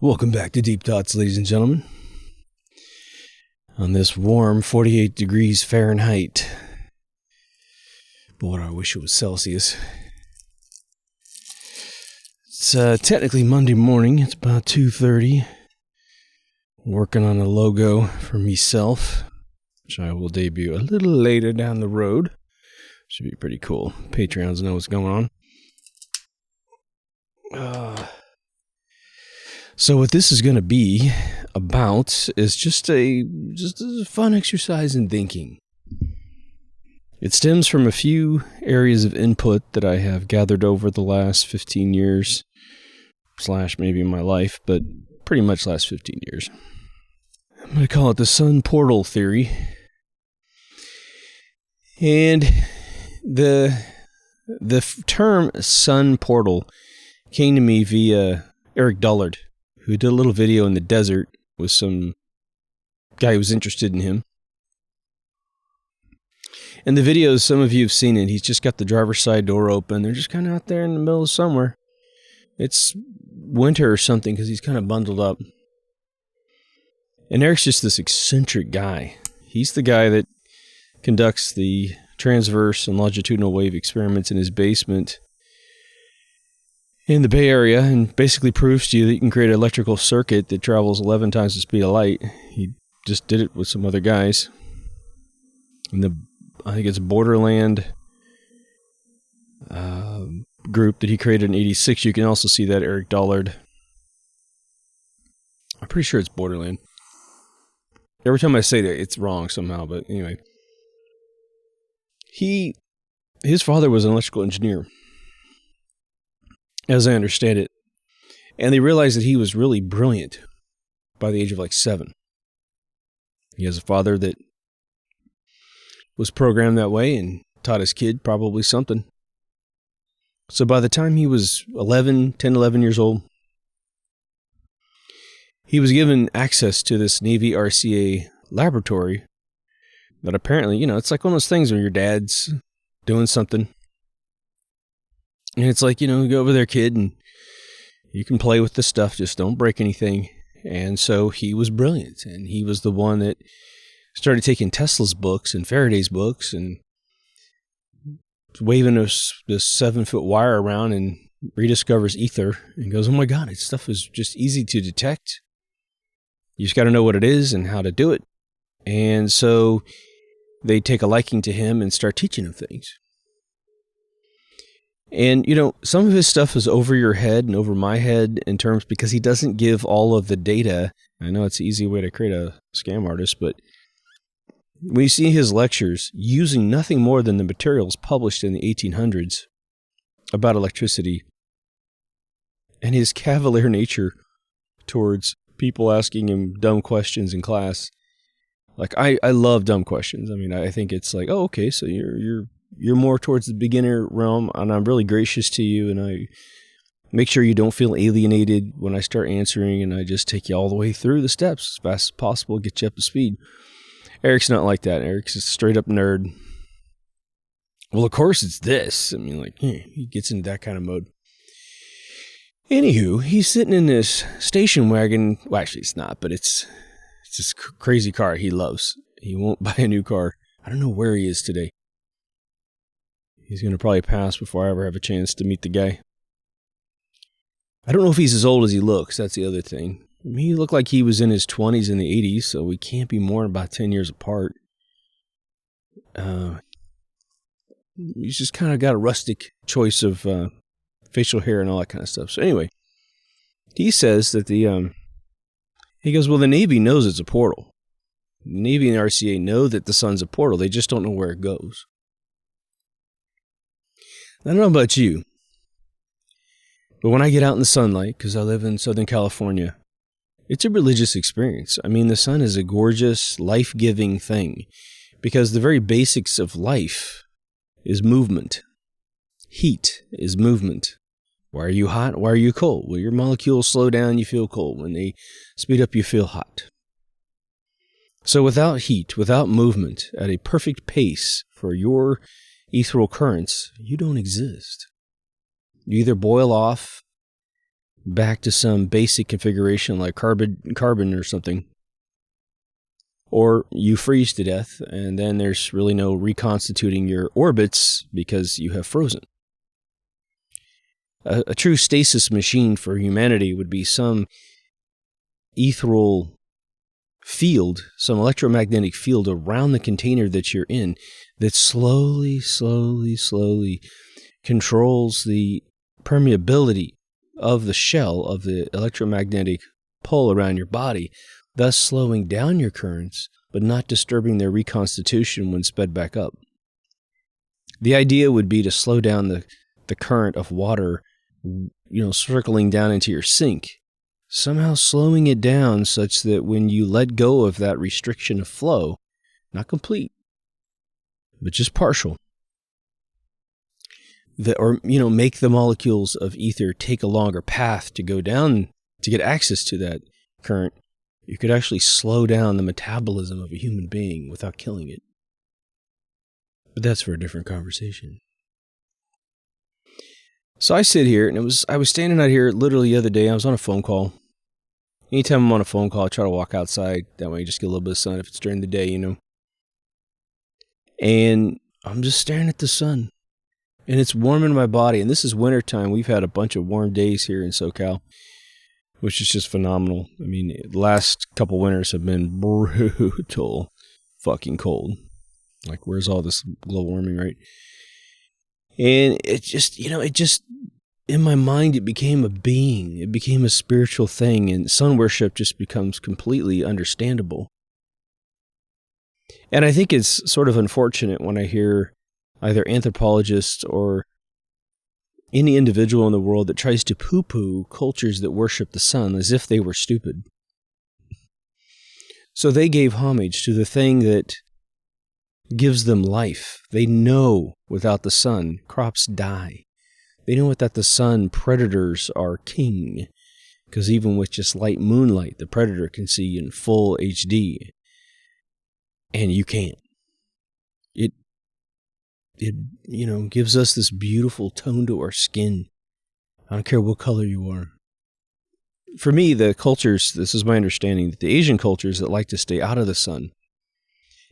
Welcome back to Deep Thoughts, ladies and gentlemen. On this warm 48 degrees Fahrenheit. Boy, I wish it was Celsius. It's technically Monday morning. It's about 2:30. Working on a logo for myself, which I will debut a little later down the road. Should be pretty cool. Patreons know what's going on. So what this is going to be about is just a fun exercise in thinking. It stems from a few areas of input that I have gathered over the last 15 years, / maybe my life, but pretty much last 15 years. I'm going to call it the sun portal theory. And the term sun portal came to me via Eric Dullard, who did a little video in the desert with some guy who was interested in him. In the videos, some of you have seen it. He's just got the driver's side door open. They're just kind of out there in the middle of somewhere. It's winter or something because he's kind of bundled up. And Eric's just this eccentric guy. He's the guy that conducts the transverse and longitudinal wave experiments in his basement in the Bay Area, and basically proves to you that you can create an electrical circuit that travels 11 times the speed of light. He just did it with some other guys. And I think it's Borderland group that he created in '86. You can also see that Eric Dullard. I'm pretty sure it's Borderland. Every time I say that, it's wrong somehow, but anyway. His father was an electrical engineer, as I understand it. And they realized that he was really brilliant by the age of 7. He has a father that was programmed that way and taught his kid probably something. So by the time he was 11 years old, he was given access to this Navy RCA laboratory that apparently, it's like one of those things where your dad's doing something. And it's like, go over there, kid, and you can play with the stuff, just don't break anything. And so he was brilliant, and he was the one that started taking Tesla's books and Faraday's books and waving this 7-foot wire around and rediscovers ether and goes, oh my God, this stuff is just easy to detect. You just got to know what it is and how to do it. And so they take a liking to him and start teaching him things. And, some of his stuff is over your head and over my head in terms because he doesn't give all of the data. I know it's an easy way to create a scam artist, but when you see his lectures using nothing more than the materials published in the 1800s about electricity and his cavalier nature towards people asking him dumb questions in class. I love dumb questions. I mean, I think it's like, oh, okay, so you're more towards the beginner realm, and I'm really gracious to you, and I make sure you don't feel alienated when I start answering, and I just take you all the way through the steps as fast as possible, get you up to speed. Eric's not like that. Eric's a straight up nerd. Well, of course it's this. I mean, he gets into that kind of mode. Anywho, he's sitting in this station wagon. Well, actually it's not, but it's this crazy car he loves. He won't buy a new car. I don't know where he is today. He's going to probably pass before I ever have a chance to meet the guy. I don't know if he's as old as he looks. That's the other thing. I mean, he looked like he was in his 20s in the 80s, so we can't be more than about 10 years apart. He's just kind of got a rustic choice of facial hair and all that kind of stuff. So anyway, he says that he goes, well, the Navy knows it's a portal. The Navy and the RCA know that the sun's a portal. They just don't know where it goes. I don't know about you, but when I get out in the sunlight, because I live in Southern California, it's a religious experience. I mean, the sun is a gorgeous, life-giving thing, because the very basics of life is movement. Heat is movement. Why are you hot? Why are you cold? Well, your molecules slow down, you feel cold. When they speed up, you feel hot. So without heat, without movement, at a perfect pace for your ethereal currents, you don't exist. You either boil off back to some basic configuration like carbon or something. Or you freeze to death, and then there's really no reconstituting your orbits because you have frozen. A true stasis machine for humanity would be some ethereal field, some electromagnetic field around the container that you're in that slowly controls the permeability of the shell of the electromagnetic pole around your body, thus slowing down your currents, but not disturbing their reconstitution when sped back up. The idea would be to slow down the current of water, circling down into your sink, somehow slowing it down such that when you let go of that restriction of flow, not complete, but just partial, make the molecules of ether take a longer path to go down to get access to that current, you could actually slow down the metabolism of a human being without killing it. But that's for a different conversation. So I sit here, and I was standing out here literally the other day. I was on a phone call. Anytime I'm on a phone call, I try to walk outside. That way I just get a little bit of sun if it's during the day, And I'm just staring at the sun. And it's warming my body. And this is wintertime. We've had a bunch of warm days here in SoCal, which is just phenomenal. I mean, the last couple winters have been brutal fucking cold. Like, where's all this global warming, right? And it just, in my mind, it became a being. It became a spiritual thing, and sun worship just becomes completely understandable. And I think it's sort of unfortunate when I hear either anthropologists or any individual in the world that tries to poo-poo cultures that worship the sun as if they were stupid. So they gave homage to the thing that gives them life. They know without the sun, crops die. They know without the sun, predators are king. Because even with just light moonlight, the predator can see in full HD. And you can't. It gives us this beautiful tone to our skin. I don't care what color you are. For me, the cultures, this is my understanding, that the Asian cultures that like to stay out of the sun,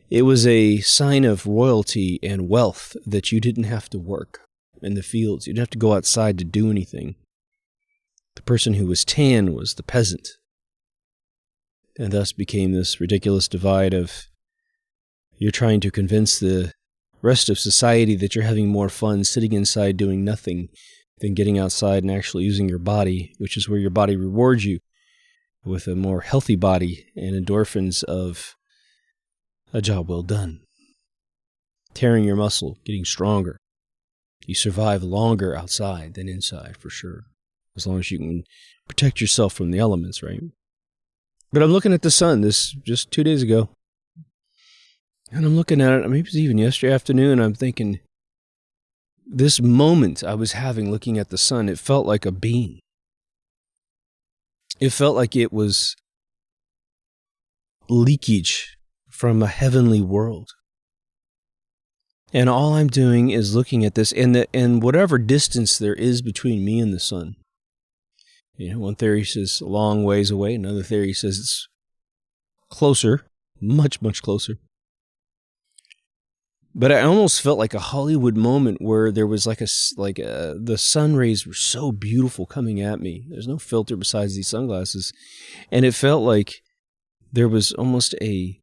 it was a sign of royalty and wealth that you didn't have to work in the fields. You didn't have to go outside to do anything. The person who was tan was the peasant. And thus became this ridiculous divide of you're trying to convince the rest of society that you're having more fun sitting inside doing nothing than getting outside and actually using your body, which is where your body rewards you with a more healthy body and endorphins of a job well done. Tearing your muscle, getting stronger. You survive longer outside than inside, for sure. As long as you can protect yourself from the elements, right? But I'm looking at the sun just 2 days ago. And I'm looking at it, maybe it was even yesterday afternoon, I'm thinking, this moment I was having looking at the sun, it felt like a being. It felt like it was leakage from a heavenly world. And all I'm doing is looking at this, and whatever distance there is between me and the sun. One theory says a long ways away, another theory says it's closer, much, much closer. But I almost felt like a Hollywood moment where there was the sun rays were so beautiful coming at me. There's no filter besides these sunglasses. And it felt like there was almost a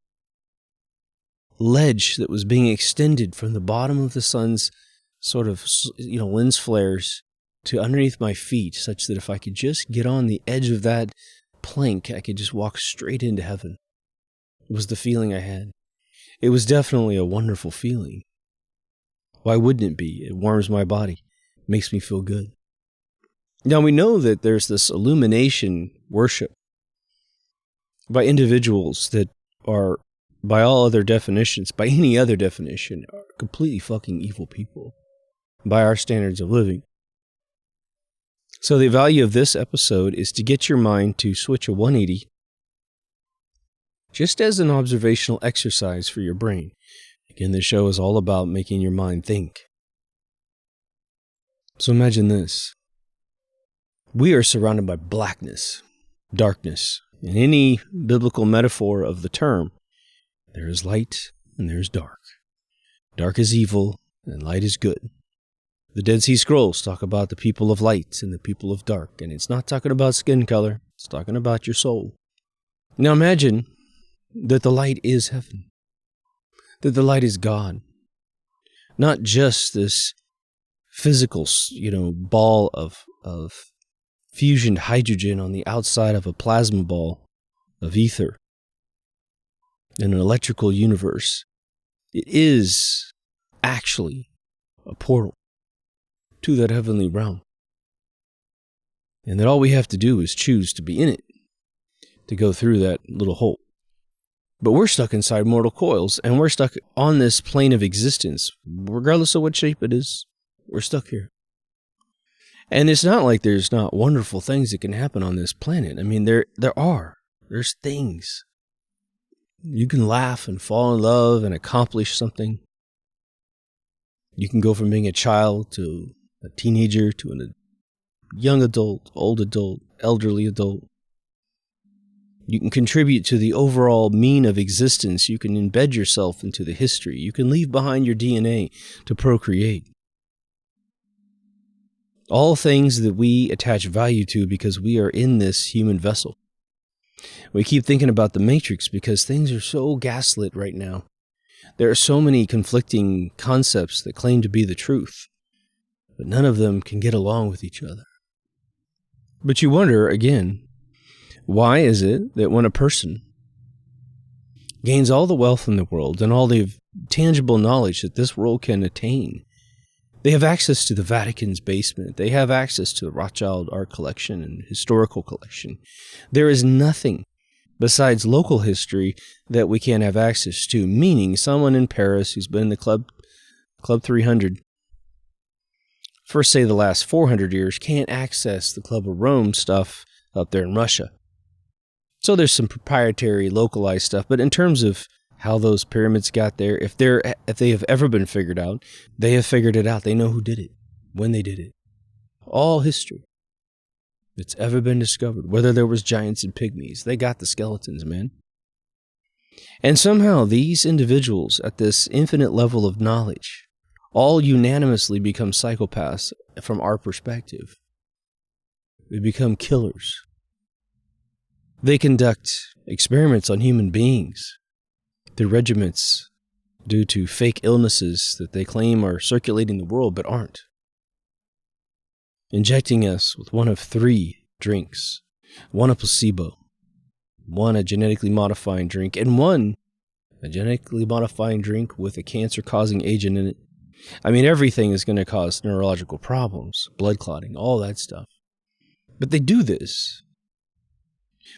ledge that was being extended from the bottom of the sun's sort of, lens flares to underneath my feet, such that if I could just get on the edge of that plank, I could just walk straight into heaven. It was the feeling I had. It was definitely a wonderful feeling. Why wouldn't it be? It warms my body, makes me feel good. Now we know that there's this illumination worship by individuals that are, by all other definitions, by any other definition, are completely fucking evil people by our standards of living. So the value of this episode is to get your mind to switch a 180 just as an observational exercise for your brain. Again, this show is all about making your mind think. So imagine this. We are surrounded by blackness, darkness. In any biblical metaphor of the term, there is light and there is dark. Dark is evil and light is good. The Dead Sea Scrolls talk about the people of light and the people of dark, and it's not talking about skin color, it's talking about your soul. Now imagine that the light is heaven, that the light is God, not just this physical, ball of fusioned hydrogen on the outside of a plasma ball of ether in an electrical universe. It is actually a portal to that heavenly realm. And that all we have to do is choose to be in it, to go through that little hole. But we're stuck inside mortal coils, and we're stuck on this plane of existence. Regardless of what shape it is, we're stuck here. And it's not like there's not wonderful things that can happen on this planet. I mean, there are. There's things. You can laugh and fall in love and accomplish something. You can go from being a child to a teenager to a young adult, old adult, elderly adult. You can contribute to the overall mean of existence. You can embed yourself into the history. You can leave behind your DNA to procreate. All things that we attach value to because we are in this human vessel. We keep thinking about the Matrix because things are so gaslit right now. There are so many conflicting concepts that claim to be the truth, but none of them can get along with each other. But you wonder, again, why is it that when a person gains all the wealth in the world and all the tangible knowledge that this world can attain, they have access to the Vatican's basement, they have access to the Rothschild art collection and historical collection. There is nothing besides local history that we can't have access to, meaning someone in Paris who's been in the Club 300 for, say, the last 400 years can't access the Club of Rome stuff up there in Russia. So there's some proprietary, localized stuff, but in terms of how those pyramids got there, if they have ever been figured out, they have figured it out. They know who did it, when they did it. All history that's ever been discovered, whether there was giants and pygmies, they got the skeletons, man. And somehow these individuals at this infinite level of knowledge all unanimously become psychopaths from our perspective. They become killers. They conduct experiments on human beings. Their regiments due to fake illnesses that they claim are circulating the world but aren't. Injecting us with one of 3 drinks, one a placebo, one a genetically modifying drink, and one a genetically modifying drink with a cancer-causing agent in it. I mean, everything is going to cause neurological problems, blood clotting, all that stuff. But they do this.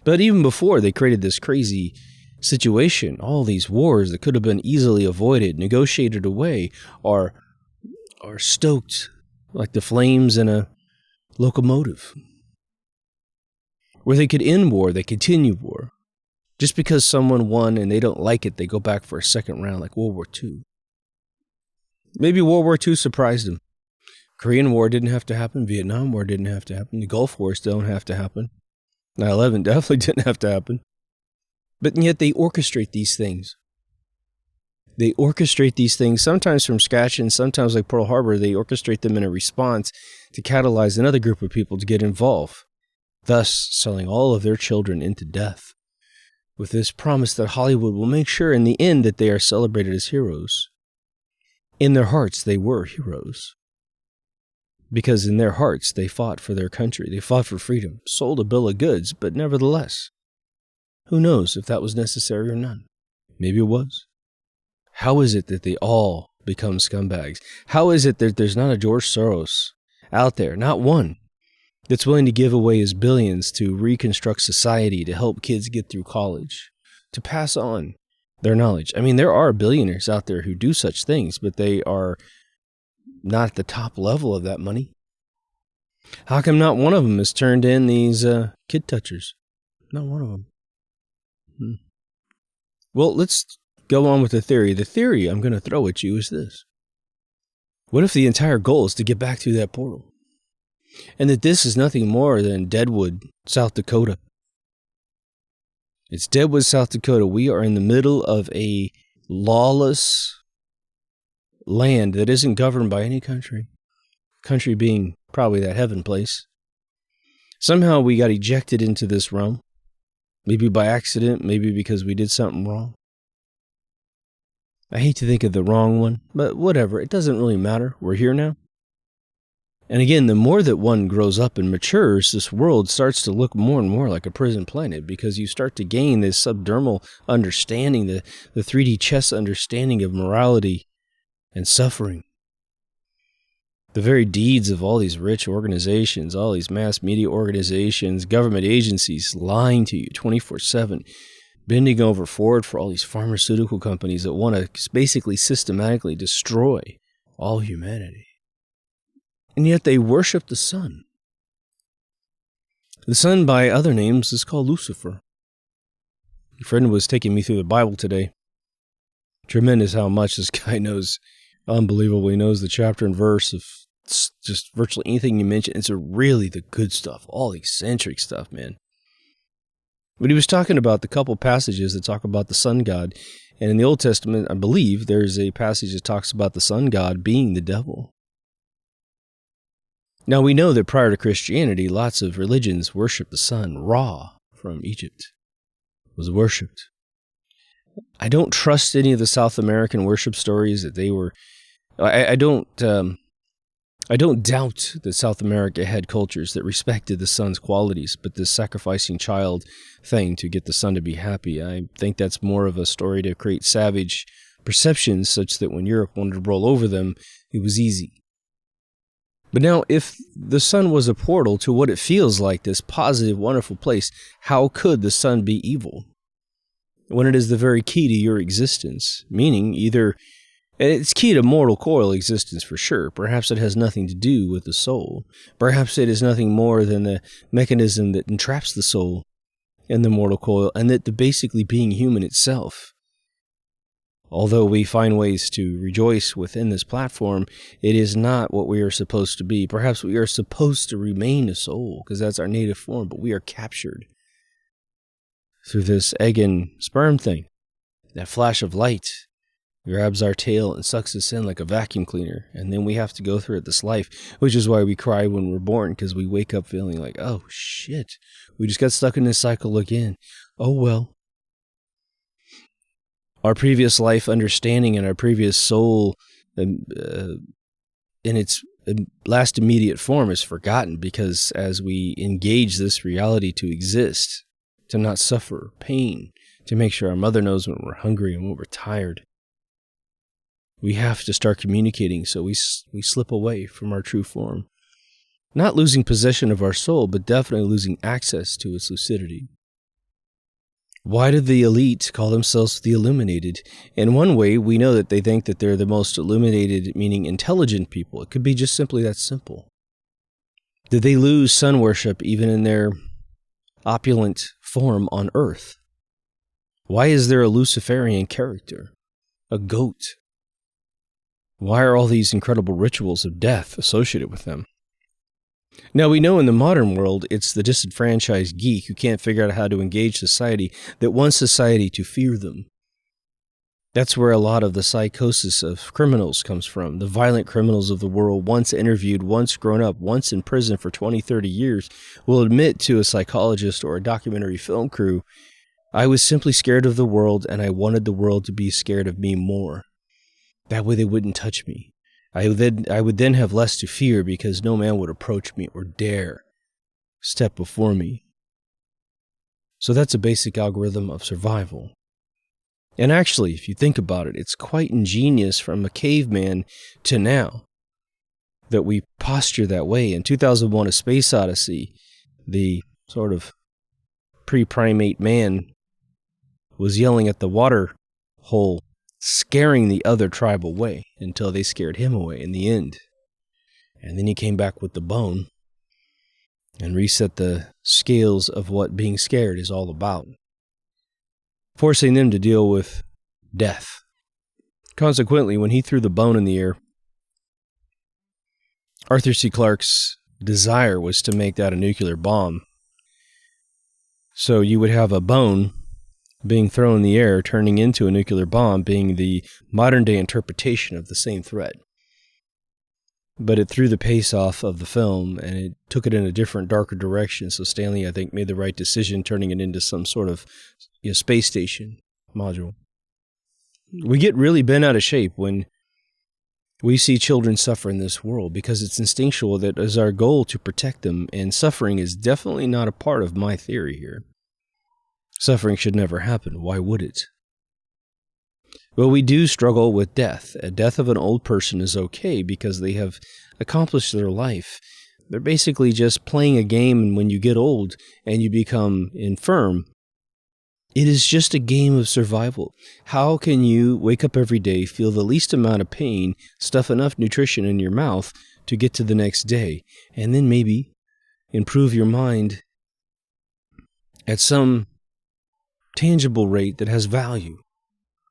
But even before they created this crazy situation, all these wars that could have been easily avoided, negotiated away, are stoked like the flames in a locomotive. Where they could end war, they continue war. Just because someone won and they don't like it, they go back for a second round like World War II. Maybe World War II surprised them. Korean War didn't have to happen. Vietnam War didn't have to happen. The Gulf Wars don't have to happen. 9/11 definitely didn't have to happen. But yet they orchestrate these things. They orchestrate these things, sometimes from scratch, and sometimes like Pearl Harbor, they orchestrate them in a response to catalyze another group of people to get involved, thus selling all of their children into death, with this promise that Hollywood will make sure in the end that they are celebrated as heroes. In their hearts, they were heroes. Because in their hearts, they fought for their country. They fought for freedom, sold a bill of goods, but nevertheless, who knows if that was necessary or not? Maybe it was. How is it that they all become scumbags? How is it that there's not a George Soros out there, not one, that's willing to give away his billions to reconstruct society, to help kids get through college, to pass on their knowledge? I mean, there are billionaires out there who do such things, but they are not at the top level of that money. How come not one of them has turned in these kid touchers? Not one of them. Well, let's go on with the theory. The theory I'm going to throw at you is this. What if the entire goal is to get back through that portal? And that this is nothing more than Deadwood, South Dakota. It's Deadwood, South Dakota. We are in the middle of a lawless land that isn't governed by any country. Country being probably that heaven place. Somehow we got ejected into this realm. Maybe by accident, maybe because we did something wrong. I hate to think of the wrong one, but whatever. It doesn't really matter. We're here now. And again, the more that one grows up and matures, this world starts to look more and more like a prison planet because you start to gain this subdermal understanding, the 3D chess understanding of morality and suffering. The very deeds of all these rich organizations, all these mass media organizations, government agencies lying to you 24/7, bending over forward for all these pharmaceutical companies that want to basically systematically destroy all humanity. And yet they worship the sun. The sun, by other names, is called Lucifer. A friend was taking me through the Bible today. Tremendous how much this guy knows. Unbelievable. He knows the chapter and verse of just virtually anything you mention. It's really the good stuff, all the eccentric stuff, man. But he was talking about the couple passages that talk about the sun god. And in the Old Testament, I believe, there's a passage that talks about the sun god being the devil. Now, we know that prior to Christianity, lots of religions worshiped the sun. Ra from Egypt was worshipped. I don't trust any of the South American worship stories that they were. I don't doubt that South America had cultures that respected the sun's qualities, but this sacrificing child thing to get the sun to be happy, I think that's more of a story to create savage perceptions such that when Europe wanted to roll over them, it was easy. But now, if the sun was a portal to what it feels like, this positive, wonderful place, how could the sun be evil? When it is the very key to your existence, meaning either, and it's key to mortal coil existence for sure, perhaps it has nothing to do with the soul. Perhaps it is nothing more than the mechanism that entraps the soul in the mortal coil, and that the basically being human itself. Although we find ways to rejoice within this platform, it is not what we are supposed to be. Perhaps we are supposed to remain a soul, because that's our native form, but we are captured through this egg and sperm thing. That flash of light grabs our tail and sucks us in like a vacuum cleaner, and then we have to go through it this life, which is why we cry when we're born, because we wake up feeling like, oh shit, we just got stuck in this cycle again. Oh well. Our previous life understanding and our previous soul in its last immediate form is forgotten, because as we engage this reality to exist, to not suffer pain, to make sure our mother knows when we're hungry and when we're tired, we have to start communicating, so we slip away from our true form. Not losing possession of our soul, but definitely losing access to its lucidity. Why do the elite call themselves the illuminated? In one way, we know that they think that they're the most illuminated, meaning intelligent people. It could be just simply that simple. Did they lose sun worship even in their opulent form on earth? Why is there a Luciferian character? A goat? Why are all these incredible rituals of death associated with them? Now, we know in the modern world, it's the disenfranchised geek who can't figure out how to engage society that wants society to fear them. That's where a lot of the psychosis of criminals comes from. The violent criminals of the world, once interviewed, once grown up, once in prison for 20, 30 years, will admit to a psychologist or a documentary film crew, I was simply scared of the world, and I wanted the world to be scared of me more. That way they wouldn't touch me. I would then have less to fear, because no man would approach me or dare step before me. So that's a basic algorithm of survival. And actually, if you think about it, it's quite ingenious from a caveman to now that we posture that way. In 2001: A Space Odyssey, the sort of pre-primate man was yelling at the water hole, scaring the other tribe away until they scared him away in the end. And then he came back with the bone and reset the scales of what being scared is all about, forcing them to deal with death. Consequently, when he threw the bone in the air, Arthur C. Clarke's desire was to make that a nuclear bomb. So you would have a bone being thrown in the air, turning into a nuclear bomb, being the modern-day interpretation of the same threat. But it threw the pace off of the film, and it took it in a different, darker direction. So Stanley, I think, made the right decision, turning it into some sort of space station module. We get really bent out of shape when we see children suffer in this world, because it's instinctual that it is our goal to protect them, and suffering is definitely not a part of my theory here. Suffering should never happen. Why would it? Well, we do struggle with death. A death of an old person is okay because they have accomplished their life. They're basically just playing a game, and when you get old and you become infirm, it is just a game of survival. How can you wake up every day, feel the least amount of pain, stuff enough nutrition in your mouth to get to the next day, and then maybe improve your mind at some tangible rate that has value?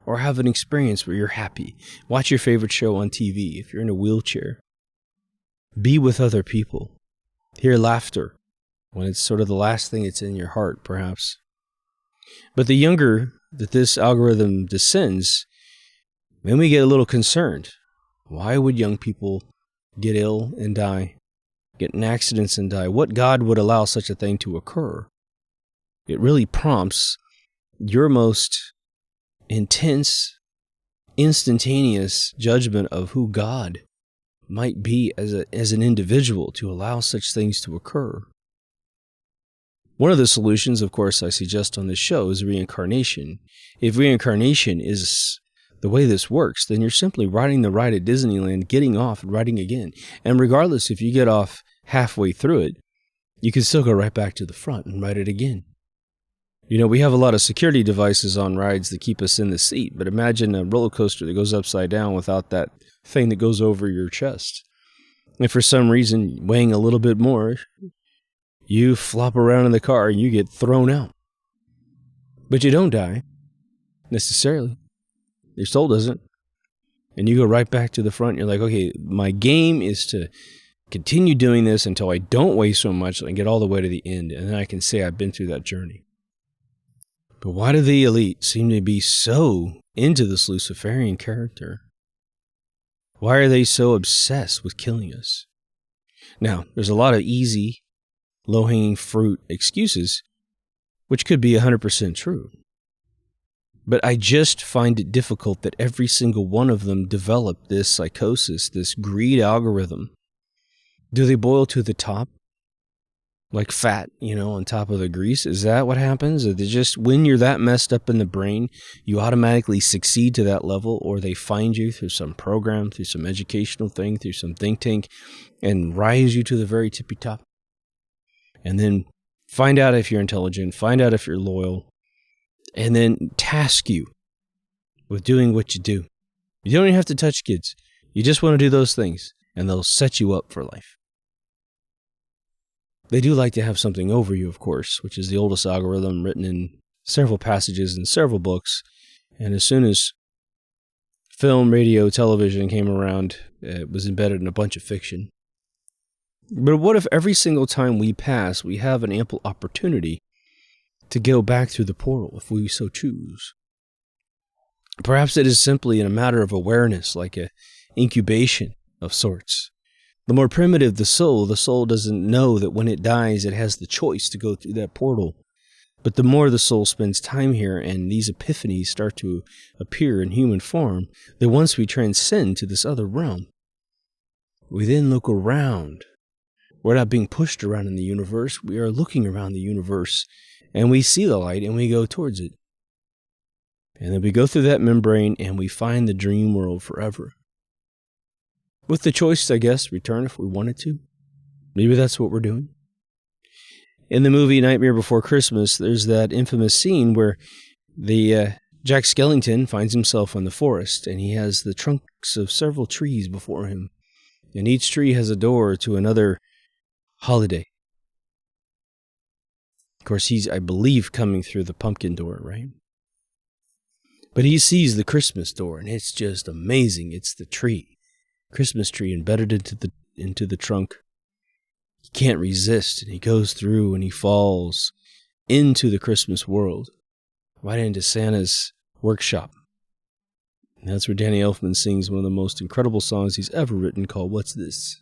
Or have an experience where you're happy. Watch your favorite show on TV if you're in a wheelchair. Be with other people. Hear laughter when it's sort of the last thing that's in your heart, perhaps. But the younger that this algorithm descends, then we get a little concerned. Why would young people get ill and die, get in accidents and die? What God would allow such a thing to occur? It really prompts your most intense, instantaneous judgment of who God might be as an individual to allow such things to occur. One of the solutions, of course, I suggest on this show is reincarnation. If reincarnation is the way this works, then you're simply riding the ride at Disneyland, getting off and riding again. And regardless if you get off halfway through it, you can still go right back to the front and ride it again. You know, we have a lot of security devices on rides that keep us in the seat, but imagine a roller coaster that goes upside down without that thing that goes over your chest. And for some reason, weighing a little bit more, you flop around in the car and you get thrown out. But you don't die, necessarily. Your soul doesn't. And you go right back to the front. You're like, okay, my game is to continue doing this until I don't weigh so much and get all the way to the end, and then I can say I've been through that journey. But why do the elite seem to be so into this Luciferian character? Why are they so obsessed with killing us? Now, there's a lot of easy, low-hanging fruit excuses, which could be 100% true. But I just find it difficult that every single one of them developed this psychosis, this greed algorithm. Do they boil to the top? Like fat, on top of the grease? Is that what happens? Is it just when you're that messed up in the brain, you automatically succeed to that level, or they find you through some program, through some educational thing, through some think tank, and rise you to the very tippy top? And then find out if you're intelligent, find out if you're loyal, and then task you with doing what you do. You don't even have to touch kids. You just want to do those things, and they'll set you up for life. They do like to have something over you, of course, which is the oldest algorithm written in several passages in several books. And as soon as film, radio, television came around, it was embedded in a bunch of fiction. But what if every single time we pass, we have an ample opportunity to go back through the portal if we so choose? Perhaps it is simply in a matter of awareness, like an incubation of sorts. The more primitive the soul doesn't know that when it dies, it has the choice to go through that portal. But the more the soul spends time here and these epiphanies start to appear in human form, that once we transcend to this other realm, we then look around. We're not being pushed around in the universe. We are looking around the universe, and we see the light, and we go towards it. And then we go through that membrane, and we find the dream world forever. With the choice, I guess, return if we wanted to. Maybe that's what we're doing. In the movie Nightmare Before Christmas, there's that infamous scene where the Jack Skellington finds himself in the forest, and he has the trunks of several trees before him. And each tree has a door to another holiday. Of course, he's, I believe, coming through the pumpkin door, right? But he sees the Christmas door, and it's just amazing. It's the tree. Christmas tree embedded into the trunk. He can't resist, and he goes through and he falls into the Christmas world, right into Santa's workshop. And that's where Danny Elfman sings one of the most incredible songs he's ever written, called What's This?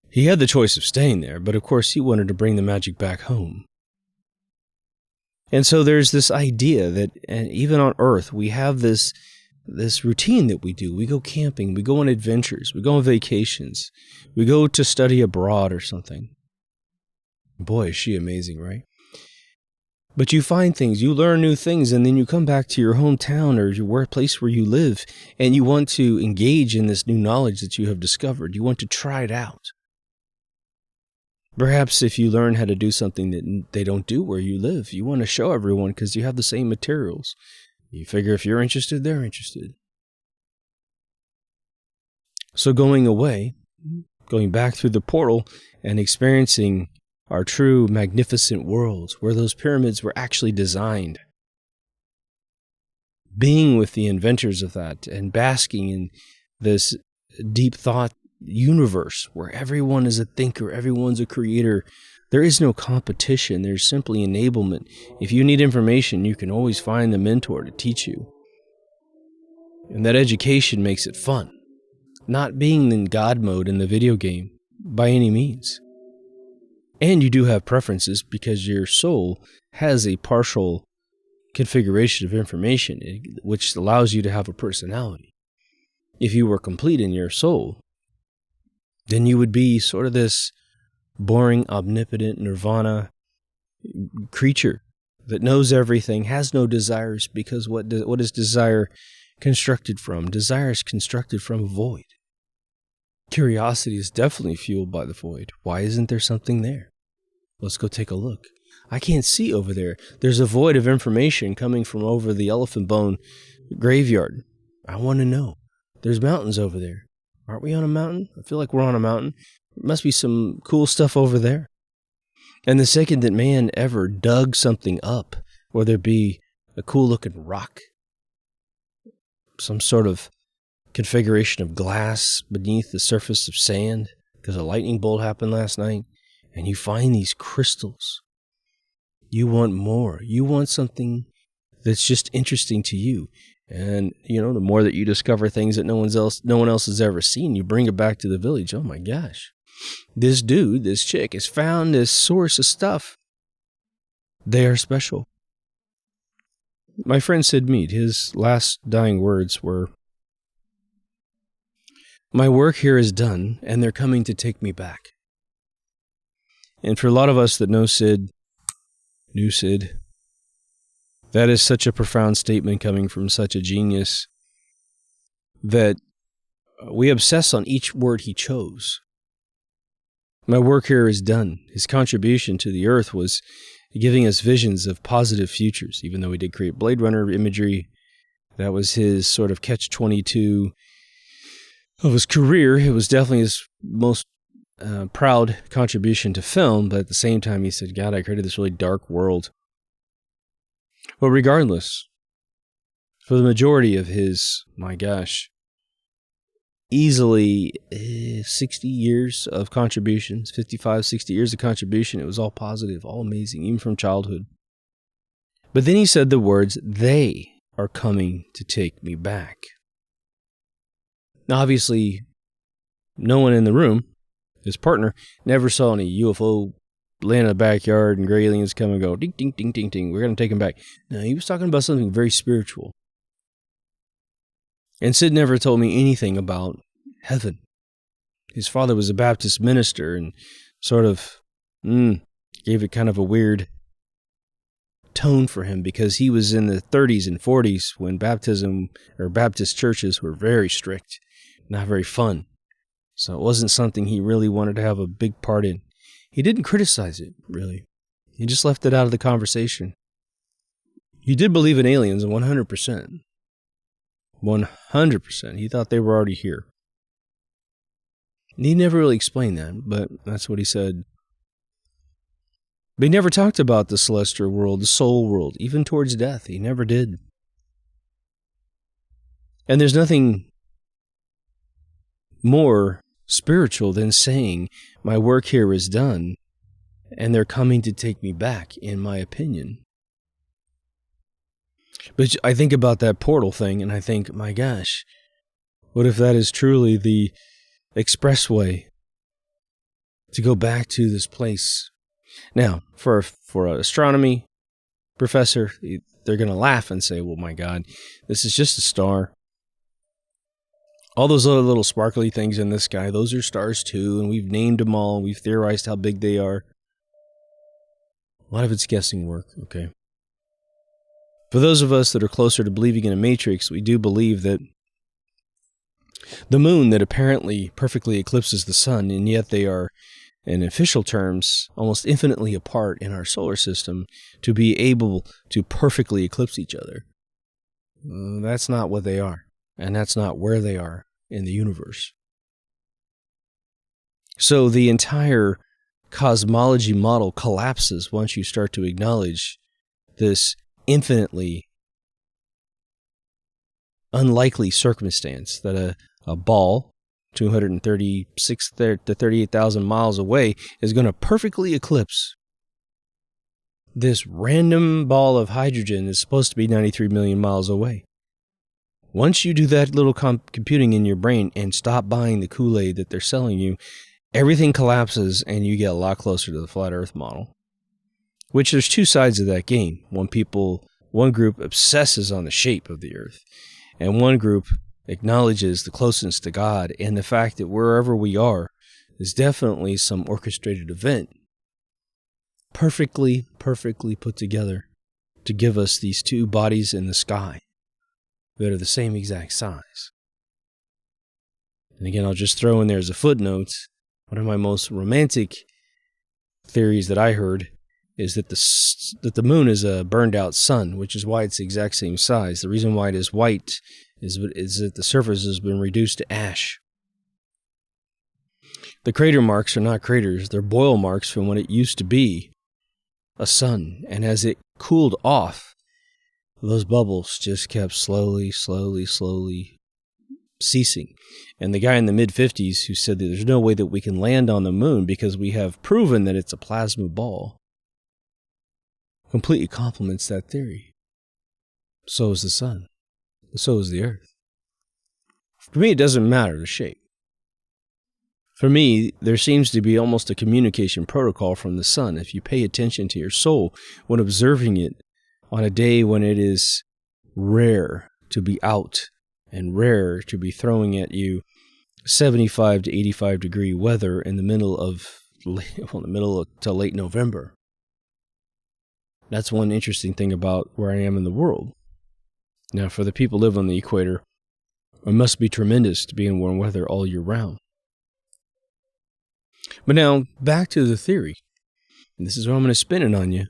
He had the choice of staying there, but of course he wanted to bring the magic back home. And so there's this idea that, and even on Earth, we have this routine that we do. We go camping, we go on adventures, we go on vacations, we go to study abroad or something. Boy, is she amazing, right? But you find things, you learn new things, and then you come back to your hometown or your workplace where you live, and you want to engage in this new knowledge that you have discovered. You want to try it out. Perhaps if you learn how to do something that they don't do where you live, you want to show everyone because you have the same materials. You figure if you're interested, they're interested. So going away, going back through the portal and experiencing our true magnificent world where those pyramids were actually designed. Being with the inventors of that and basking in this deep thought universe where everyone is a thinker, everyone's a creator. There is no competition. There's simply enablement. If you need information, you can always find the mentor to teach you. And that education makes it fun. Not being in God mode in the video game by any means. And you do have preferences because your soul has a partial configuration of information, which allows you to have a personality. If you were complete in your soul, then you would be sort of this boring, omnipotent nirvana creature that knows everything, has no desires, because what is desire constructed from? Desire is constructed from a void. Curiosity is definitely fueled by the void. Why isn't there something there? Let's go take a look. I can't see over there. There's a void of information coming from over the elephant bone graveyard. I want to know. There's mountains over there. Aren't we on a mountain? I feel like we're on a mountain. There must be some cool stuff over there. And the second that man ever dug something up, whether it be a cool-looking rock, some sort of configuration of glass beneath the surface of sand, because a lightning bolt happened last night, and you find these crystals, you want more. You want something that's just interesting to you. And, the more that you discover things that no one else has ever seen, you bring it back to the village. Oh my gosh. This dude, this chick has found this source of stuff. They are special. My friend Sid Mead, his last dying words were, "My work here is done, and they're coming to take me back." And for a lot of us that know Sid, knew Sid, that is such a profound statement coming from such a genius that we obsess on each word he chose. My work here is done. His contribution to the earth was giving us visions of positive futures, even though he did create Blade Runner imagery. That was his sort of catch-22 of his career. It was definitely his most proud contribution to film, but at the same time he said, God, I created this really dark world. But regardless, for the majority of his, my gosh, easily 60 years of contributions, 55, 60 years of contribution, it was all positive, all amazing, even from childhood. But then he said the words, "They are coming to take me back." Now, obviously, no one in the room, his partner, never saw any UFO land in the backyard and gray aliens come and go, ding, ding, ding, ding, ding, we're going to take him back. No, he was talking about something very spiritual. And Sid never told me anything about heaven. His father was a Baptist minister and sort of gave it kind of a weird tone for him because he was in the 30s and 40s when baptism or Baptist churches were very strict, not very fun. So it wasn't something he really wanted to have a big part in. He didn't criticize it, really. He just left it out of the conversation. He did believe in aliens 100%. 100%. He thought they were already here. And he never really explained that, but that's what he said. But he never talked about the celestial world, the soul world, even towards death. He never did. And there's nothing more spiritual than saying my work here is done and they're coming to take me back, in my opinion. But I think about that portal thing and I think, my gosh, what if that is truly the expressway to go back to this place? Now, for an astronomy professor, they're going to laugh and say, well, my God, this is just a star. All those other little sparkly things in the sky, those are stars too, and we've named them all. We've theorized how big they are. A lot of it's guessing work, okay? For those of us that are closer to believing in a matrix, we do believe that the moon that apparently perfectly eclipses the sun, and yet they are, in official terms, almost infinitely apart in our solar system, to be able to perfectly eclipse each other. That's not what they are, and that's not where they are in the universe. So the entire cosmology model collapses once you start to acknowledge this infinitely unlikely circumstance that a ball 236 to 38,000 miles away is going to perfectly eclipse this random ball of hydrogen is supposed to be 93 million miles away. Once you do that little computing in your brain and stop buying the Kool-Aid that they're selling you, everything collapses and you get a lot closer to the flat earth model. Which there's two sides of that game. One group obsesses on the shape of the earth, and one group acknowledges the closeness to God and the fact that wherever we are is definitely some orchestrated event, perfectly put together to give us these two bodies in the sky that are the same exact size. And again, I'll just throw in there as a footnote, one of my most romantic theories that I heard is that the moon is a burned out sun, which is why it's the exact same size. The reason why it is white is that the surface has been reduced to ash. The crater marks are not craters, they're boil marks from when it used to be a sun. And as it cooled off, those bubbles just kept slowly ceasing. And the guy in the mid-50s who said that there's no way that we can land on the moon because we have proven that it's a plasma ball completely complements that theory. So is the sun. So is the earth. For me, it doesn't matter the shape. For me, there seems to be almost a communication protocol from the sun. If you pay attention to your soul when observing it on a day when it is rare to be out and rare to be throwing at you 75 to 85 degree weather in the middle to late November. That's one interesting thing about where I am in the world. Now, for the people who live on the equator, it must be tremendous to be in warm weather all year round. But now, back to the theory. And this is where I'm going to spin it on you.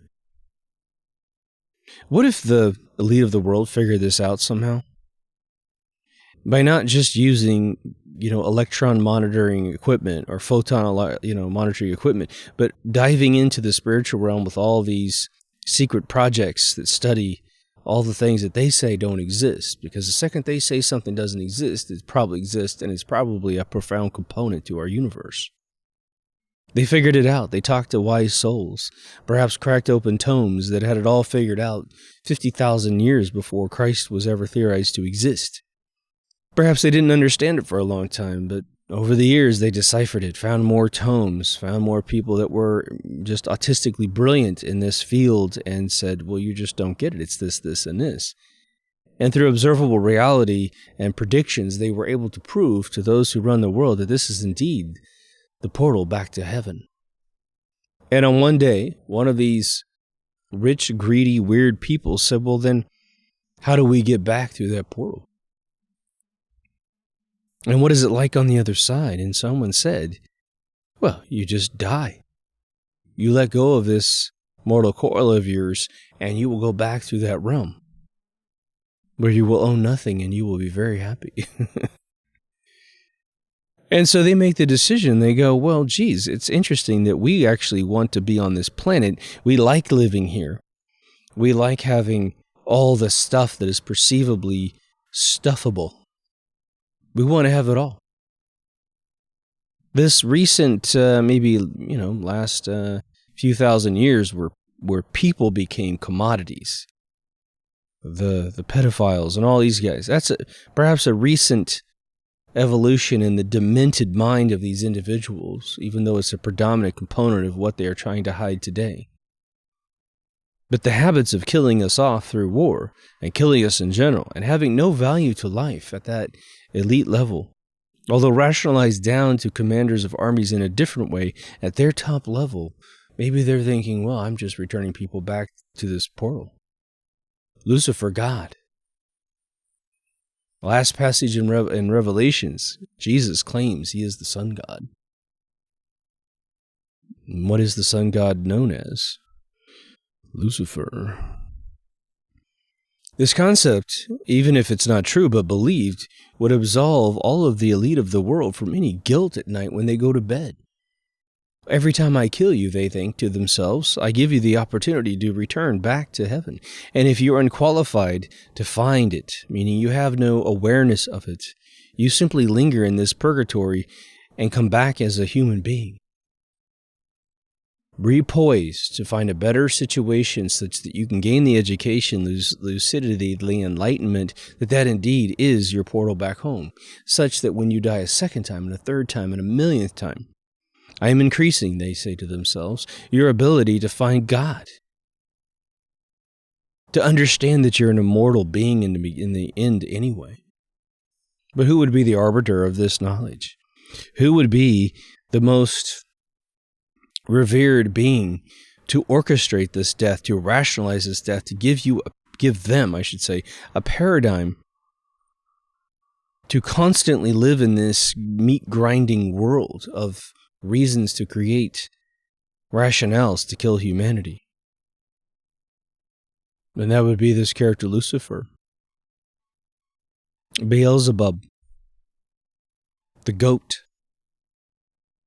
What if the elite of the world figured this out somehow? By not just using, electron monitoring equipment or photon, monitoring equipment, but diving into the spiritual realm with all these secret projects that study all the things that they say don't exist. Because the second they say something doesn't exist, it probably exists, and it's probably a profound component to our universe. They figured it out. They talked to wise souls, perhaps cracked open tomes that had it all figured out 50,000 years before Christ was ever theorized to exist. Perhaps they didn't understand it for a long time, but over the years they deciphered it, found more tomes, found more people that were just autistically brilliant in this field and said, well, you just don't get it. It's this, this, and this. And through observable reality and predictions, they were able to prove to those who run the world that this is indeed the portal back to heaven. And on one day, one of these rich, greedy, weird people said, well, then how do we get back through that portal? And what is it like on the other side? And someone said, well, you just die. You let go of this mortal coil of yours, and you will go back through that realm where you will own nothing and you will be very happy. And so they make the decision. They go, well, geez, it's interesting that we actually want to be on this planet. We like living here. We like having all the stuff that is perceivably stuffable. We want to have it all. This recent, maybe, last few thousand years where people became commodities. The pedophiles and all these guys. That's perhaps a recent evolution in the demented mind of these individuals, even though it's a predominant component of what they are trying to hide today. But the habits of killing us off through war and killing us in general and having no value to life at that elite level, although rationalized down to commanders of armies in a different way at their top level, maybe they're thinking, well, I'm just returning people back to this portal. Lucifer, God. Last passage in Revelations, Jesus claims he is the sun god. And what is the sun god known as? Lucifer. This concept, even if it's not true but believed, would absolve all of the elite of the world from any guilt at night when they go to bed. Every time I kill you, they think to themselves, I give you the opportunity to return back to heaven. And if you're unqualified to find it, meaning you have no awareness of it, you simply linger in this purgatory and come back as a human being. Repoised to find a better situation such that you can gain the education, lucidity, the enlightenment, that indeed is your portal back home, such that when you die a second time and a third time and a millionth time, I am increasing, they say to themselves, your ability to find God. To understand that you're an immortal being in the end anyway. But who would be the arbiter of this knowledge? Who would be the most revered being to orchestrate this death, to rationalize this death, to give them a paradigm to constantly live in this meat-grinding world of reasons to create rationales to kill humanity. And that would be this character Lucifer. Beelzebub. The goat.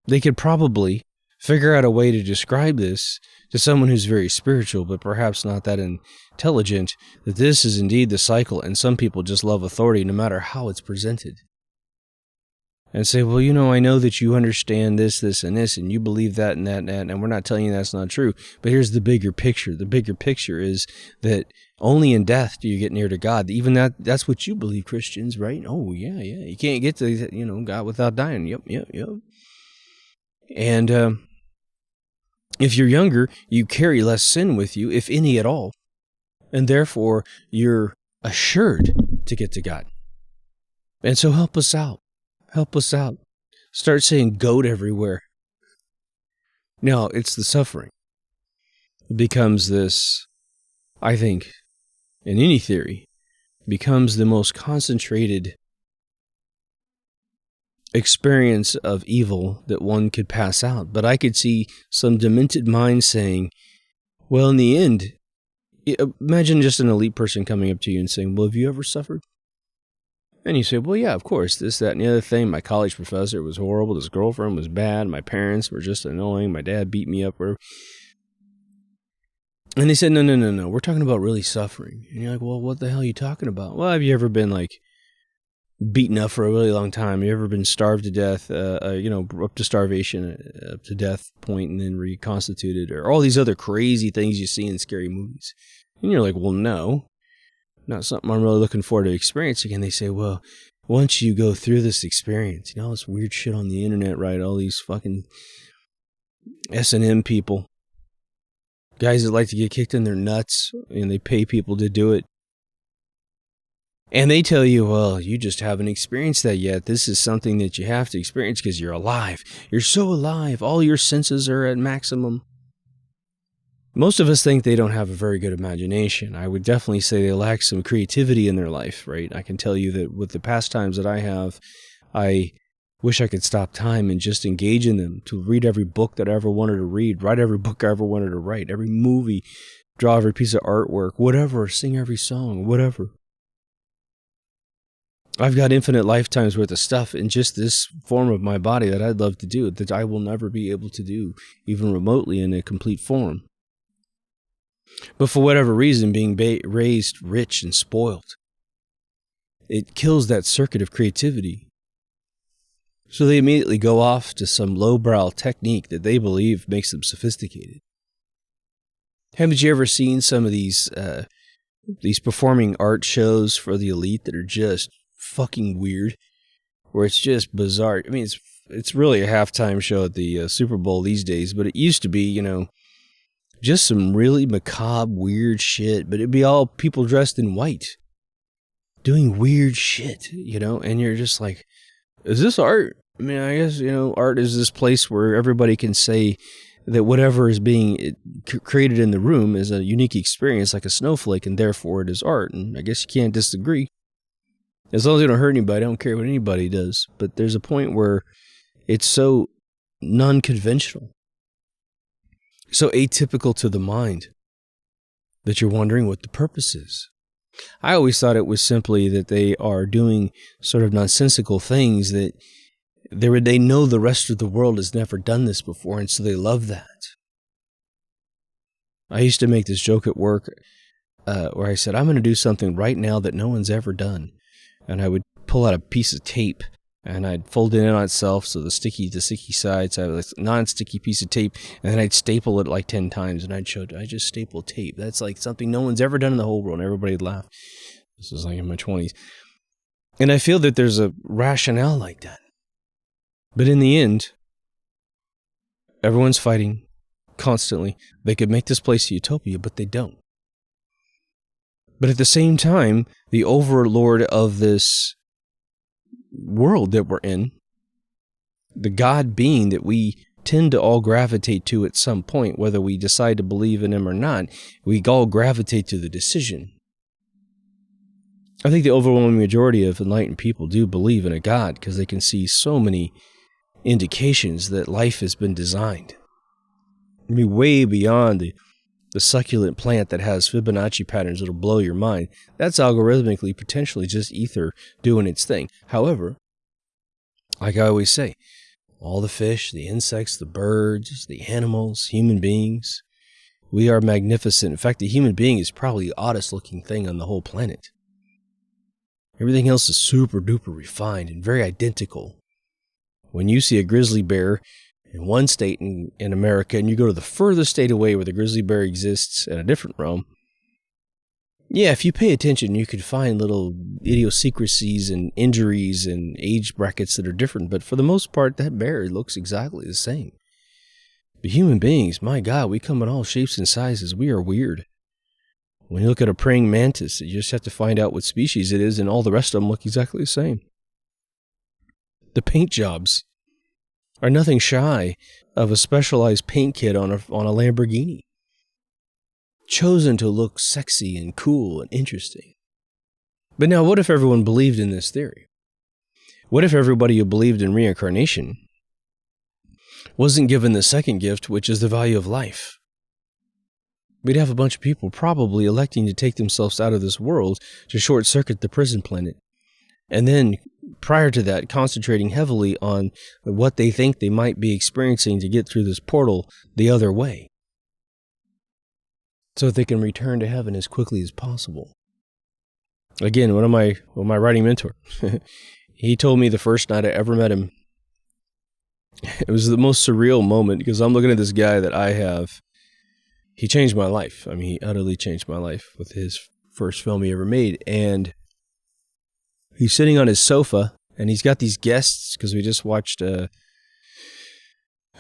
They could probably figure out a way to describe this to someone who's very spiritual, but perhaps not that intelligent, that this is indeed the cycle, and some people just love authority no matter how it's presented. And say, well, I know that you understand this, and this, and you believe that and that, and we're not telling you that's not true. But here's the bigger picture. The bigger picture is that only in death do you get near to God. Even that's what you believe, Christians, right? Oh, yeah. You can't get to, God without dying. Yep. And if you're younger, you carry less sin with you, if any at all. And therefore, you're assured to get to God. And so help us out. Help us out. Start saying goat everywhere. No, it's the suffering. It becomes this, I think, in any theory, becomes the most concentrated experience of evil that one could pass out. But I could see some demented mind saying, well, in the end, imagine just an elite person coming up to you and saying, well, have you ever suffered? And you say, well, yeah, of course, this, that, and the other thing. My college professor was horrible. His girlfriend was bad. My parents were just annoying. My dad beat me up. And they said, no. We're talking about really suffering. And you're like, well, what the hell are you talking about? Well, have you ever been, beaten up for a really long time? Have you ever been starved to death, up to starvation, up to death point, and then reconstituted? Or all these other crazy things you see in scary movies. And you're like, well, no. Not something I'm really looking forward to experiencing. And they say, well, once you go through this experience, all this weird shit on the internet, right? All these fucking S&M people, guys that like to get kicked in their nuts, and they pay people to do it. And they tell you, well, you just haven't experienced that yet. This is something that you have to experience because you're alive. You're so alive. All your senses are at maximum. Most of us think they don't have a very good imagination. I would definitely say they lack some creativity in their life, right? I can tell you that with the pastimes that I have, I wish I could stop time and just engage in them, to read every book that I ever wanted to read, write every book I ever wanted to write, every movie, draw every piece of artwork, whatever, sing every song, whatever. I've got infinite lifetimes worth of stuff in just this form of my body that I'd love to do, that I will never be able to do, even remotely in a complete form. But for whatever reason, being raised rich and spoiled, it kills that circuit of creativity. So they immediately go off to some lowbrow technique that they believe makes them sophisticated. Haven't you ever seen some of these performing art shows for the elite that are just fucking weird? Where it's just bizarre. I mean, it's really a halftime show at the Super Bowl these days, but it used to be, just some really macabre, weird shit. But it'd be all people dressed in white doing weird shit, and you're just like, is this art? I mean, I guess, art is this place where everybody can say that whatever is being created in the room is a unique experience, like a snowflake, and therefore it is art. And I guess you can't disagree. As long as you don't hurt anybody, I don't care what anybody does. But there's a point where it's so non-conventional, so atypical to the mind, that you're wondering what the purpose is. I always thought it was simply that they are doing sort of nonsensical things that they know the rest of the world has never done this before, and so they love that. I used to make this joke at work where I said, I'm going to do something right now that no one's ever done. And I would pull out a piece of tape, and I'd fold it in on itself, so the sticky sides, I have a non-sticky piece of tape, and then I'd staple it like 10 times, and I just stapled tape. That's like something no one's ever done in the whole world, and everybody'd laugh. This was like in my 20s. And I feel that there's a rationale like that. But in the end, everyone's fighting constantly. They could make this place a utopia, but they don't. But at the same time, the overlord of this world that we're in, the God being that we tend to all gravitate to at some point, whether we decide to believe in him or not, we all gravitate to the decision. I think the overwhelming majority of enlightened people do believe in a God because they can see so many indications that life has been designed. I mean, way beyond the succulent plant that has Fibonacci patterns that'll blow your mind. That's algorithmically, potentially just ether doing its thing. However, like I always say, all the fish, the insects, the birds, the animals, human beings, we are magnificent. In fact, the human being is probably the oddest looking thing on the whole planet. Everything else is super duper refined and very identical. When you see a grizzly bear in one state in America, and you go to the furthest state away where the grizzly bear exists in a different realm, yeah, if you pay attention, you could find little idiosyncrasies and injuries and age brackets that are different, but for the most part, that bear looks exactly the same. The human beings, my God, we come in all shapes and sizes. We are weird. When you look at a praying mantis, you just have to find out what species it is, and all the rest of them look exactly the same. The paint jobs are nothing shy of a specialized paint kit on a Lamborghini, chosen to look sexy and cool and interesting. But now, what if everyone believed in this theory? What if everybody who believed in reincarnation wasn't given the second gift, which is the value of life? We'd have a bunch of people probably electing to take themselves out of this world to short-circuit the prison planet. And then, prior to that, concentrating heavily on what they think they might be experiencing to get through this portal the other way, so that they can return to heaven as quickly as possible. Again, one of my writing mentor, he told me the first night I ever met him, it was the most surreal moment, because I'm looking at this guy that I have. He changed my life. I mean, he utterly changed my life with his first film he ever made. And he's sitting on his sofa, and he's got these guests, because we just watched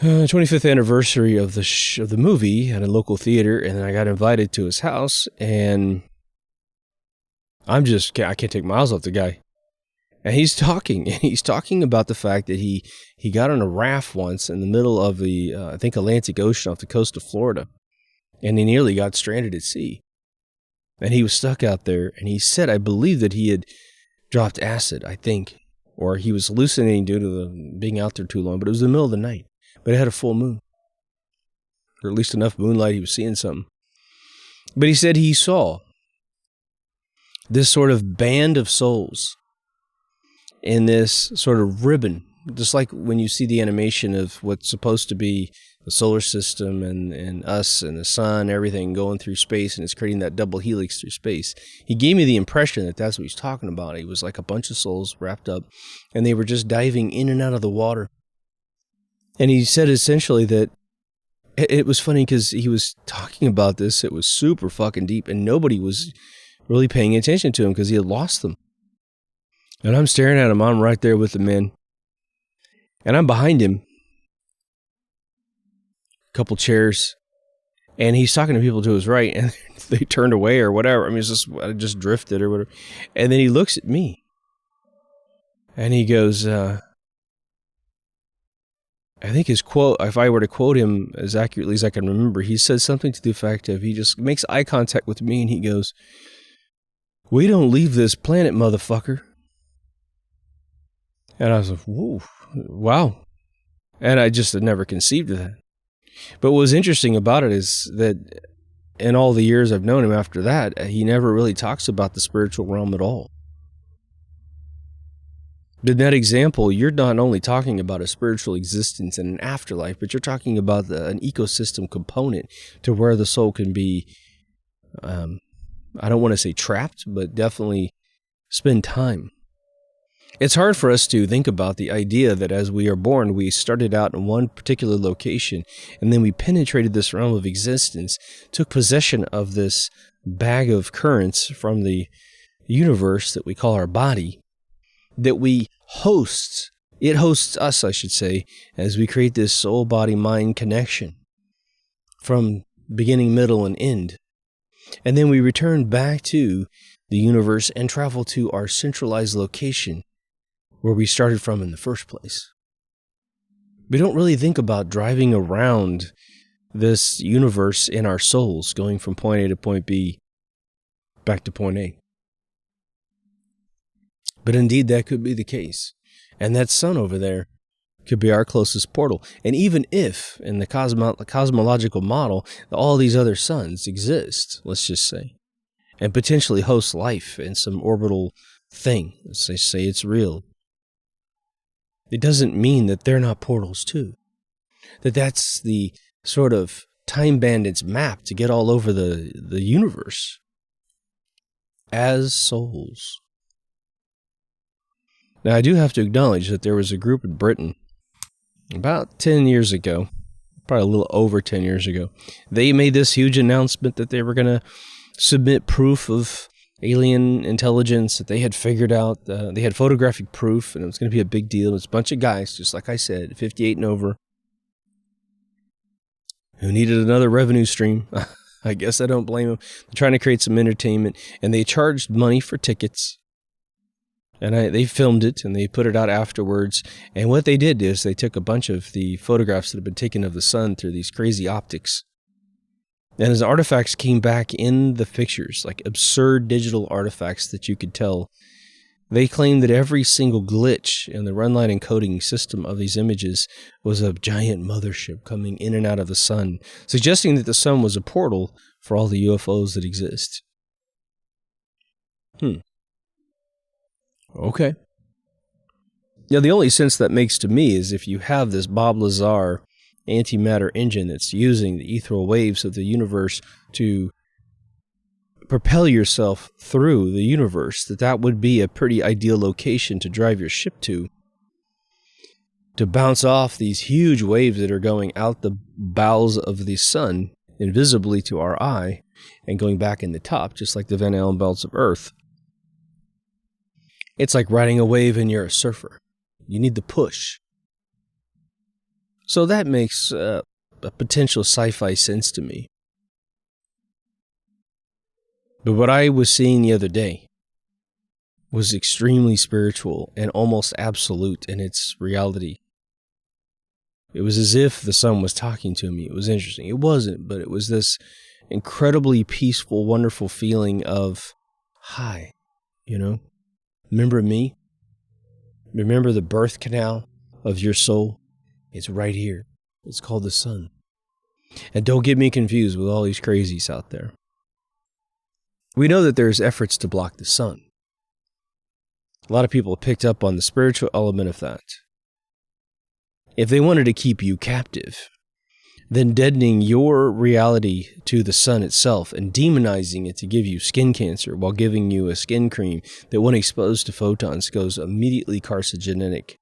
25th anniversary of the movie at a local theater, and then I got invited to his house, and I can't take my eyes off the guy. And he's talking about the fact that he got on a raft once in the middle of the, I think, Atlantic Ocean off the coast of Florida, and he nearly got stranded at sea. And he was stuck out there, and he said, I believe that he had dropped acid, I think, or he was hallucinating due to being out there too long, but it was the middle of the night. But it had a full moon, or at least enough moonlight, he was seeing something. But he said he saw this sort of band of souls in this sort of ribbon, just like when you see the animation of what's supposed to be the solar system and us and the sun, everything going through space, and it's creating that double helix through space. He gave me the impression that that's what he's talking about. It was like a bunch of souls wrapped up, and they were just diving in and out of the water. And he said essentially that it was funny because he was talking about this. It was super fucking deep, and nobody was really paying attention to him because he had lost them. And I'm staring at him. I'm right there with the men. And I'm behind him. A couple chairs. And he's talking to people to his right, and they turned away or whatever. I mean, I just drifted or whatever. And then he looks at me. And he goes, I think his quote, if I were to quote him as accurately as I can remember, he said something to the effect of, he just makes eye contact with me and he goes, "We don't leave this planet, motherfucker." And I was like, whoa, wow. And I just had never conceived of that. But what was interesting about it is that in all the years I've known him after that, he never really talks about the spiritual realm at all. In that example, you're not only talking about a spiritual existence and an afterlife, but you're talking about an ecosystem component to where the soul can be, I don't want to say trapped, but definitely spend time. It's hard for us to think about the idea that as we are born, we started out in one particular location, and then we penetrated this realm of existence, took possession of this bag of currents from the universe that we call our body, that we host. It hosts us, I should say, as we create this soul-body-mind connection from beginning, middle, and end. And then we return back to the universe and travel to our centralized location where we started from in the first place. We don't really think about driving around this universe in our souls, going from point A to point B, back to point A. But indeed, that could be the case. And that sun over there could be our closest portal. And even if, in the cosmological model, all these other suns exist, let's just say, and potentially host life in some orbital thing, let's say it's real, it doesn't mean that they're not portals too. That's the sort of time bandits map to get all over the universe as souls. Now, I do have to acknowledge that there was a group in Britain about 10 years ago, probably a little over 10 years ago. They made this huge announcement that they were going to submit proof of alien intelligence that they had figured out. They had photographic proof, and it was going to be a big deal. It was a bunch of guys, just like I said, 58 and over, who needed another revenue stream. I guess I don't blame them. They're trying to create some entertainment, and they charged money for tickets. And they filmed it, and they put it out afterwards. And what they did is they took a bunch of the photographs that had been taken of the sun through these crazy optics. And as artifacts came back in the pictures, like absurd digital artifacts that you could tell, they claimed that every single glitch in the runline encoding system of these images was a giant mothership coming in and out of the sun, suggesting that the sun was a portal for all the UFOs that exist. Okay. Now, the only sense that makes to me is if you have this Bob Lazar antimatter engine that's using the ethereal waves of the universe to propel yourself through the universe, that would be a pretty ideal location to drive your ship to bounce off these huge waves that are going out the bowels of the sun, invisibly to our eye, and going back in the top, just like the Van Allen belts of Earth. It's like riding a wave and you're a surfer. You need the push. So that makes a potential sci-fi sense to me. But what I was seeing the other day was extremely spiritual and almost absolute in its reality. It was as if the sun was talking to me. It was interesting. It wasn't, but it was this incredibly peaceful, wonderful feeling of, hi, remember me? Remember the birth canal of your soul? It's right here. It's called the sun. And don't get me confused with all these crazies out there. We know that there's efforts to block the sun. A lot of people picked up on the spiritual element of that. If they wanted to keep you captive, then deadening your reality to the sun itself and demonizing it to give you skin cancer while giving you a skin cream that, when exposed to photons, goes immediately carcinogenic.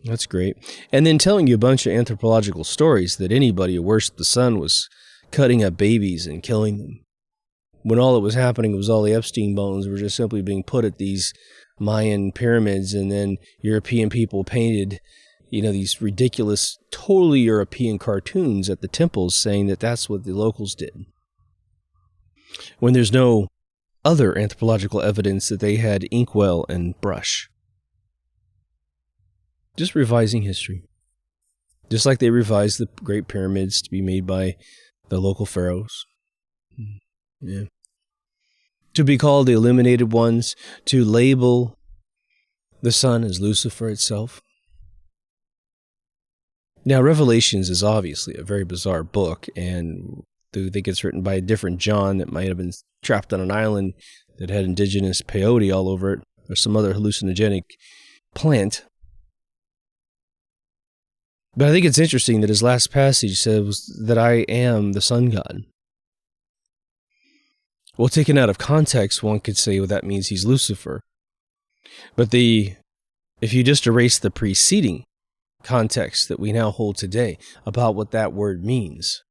That's great. And then telling you a bunch of anthropological stories that anybody who worshipped the sun was cutting up babies and killing them, when all that was happening was all the Epstein bones were just simply being put at these Mayan pyramids, and then European people painted, these ridiculous, totally European cartoons at the temples saying that that's what the locals did, when there's no other anthropological evidence that they had inkwell and brush. Just revising history. Just like they revised the Great Pyramids to be made by the local pharaohs. Yeah. To be called the illuminated ones, to label the sun as Lucifer itself. Now, Revelations is obviously a very bizarre book, and I think it's written by a different John that might have been trapped on an island that had indigenous peyote all over it, or some other hallucinogenic plant. But I think it's interesting that his last passage says that I am the sun god. Well, taken out of context, one could say, well, that means he's Lucifer. But if you just erase the preceding context that we now hold today about what that word means,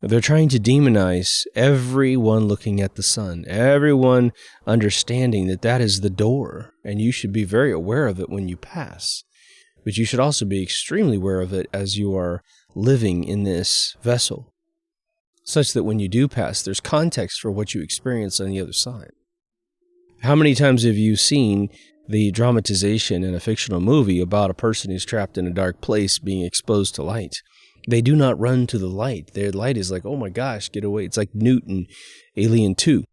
they're trying to demonize everyone looking at the sun, everyone understanding that that is the door, and you should be very aware of it when you pass. But you should also be extremely aware of it as you are living in this vessel, such that when you do pass, there's context for what you experience on the other side. How many times have you seen the dramatization in a fictional movie about a person who's trapped in a dark place being exposed to light? They do not run to the light. Their light is like, oh my gosh, get away. It's like Newt in Alien 2.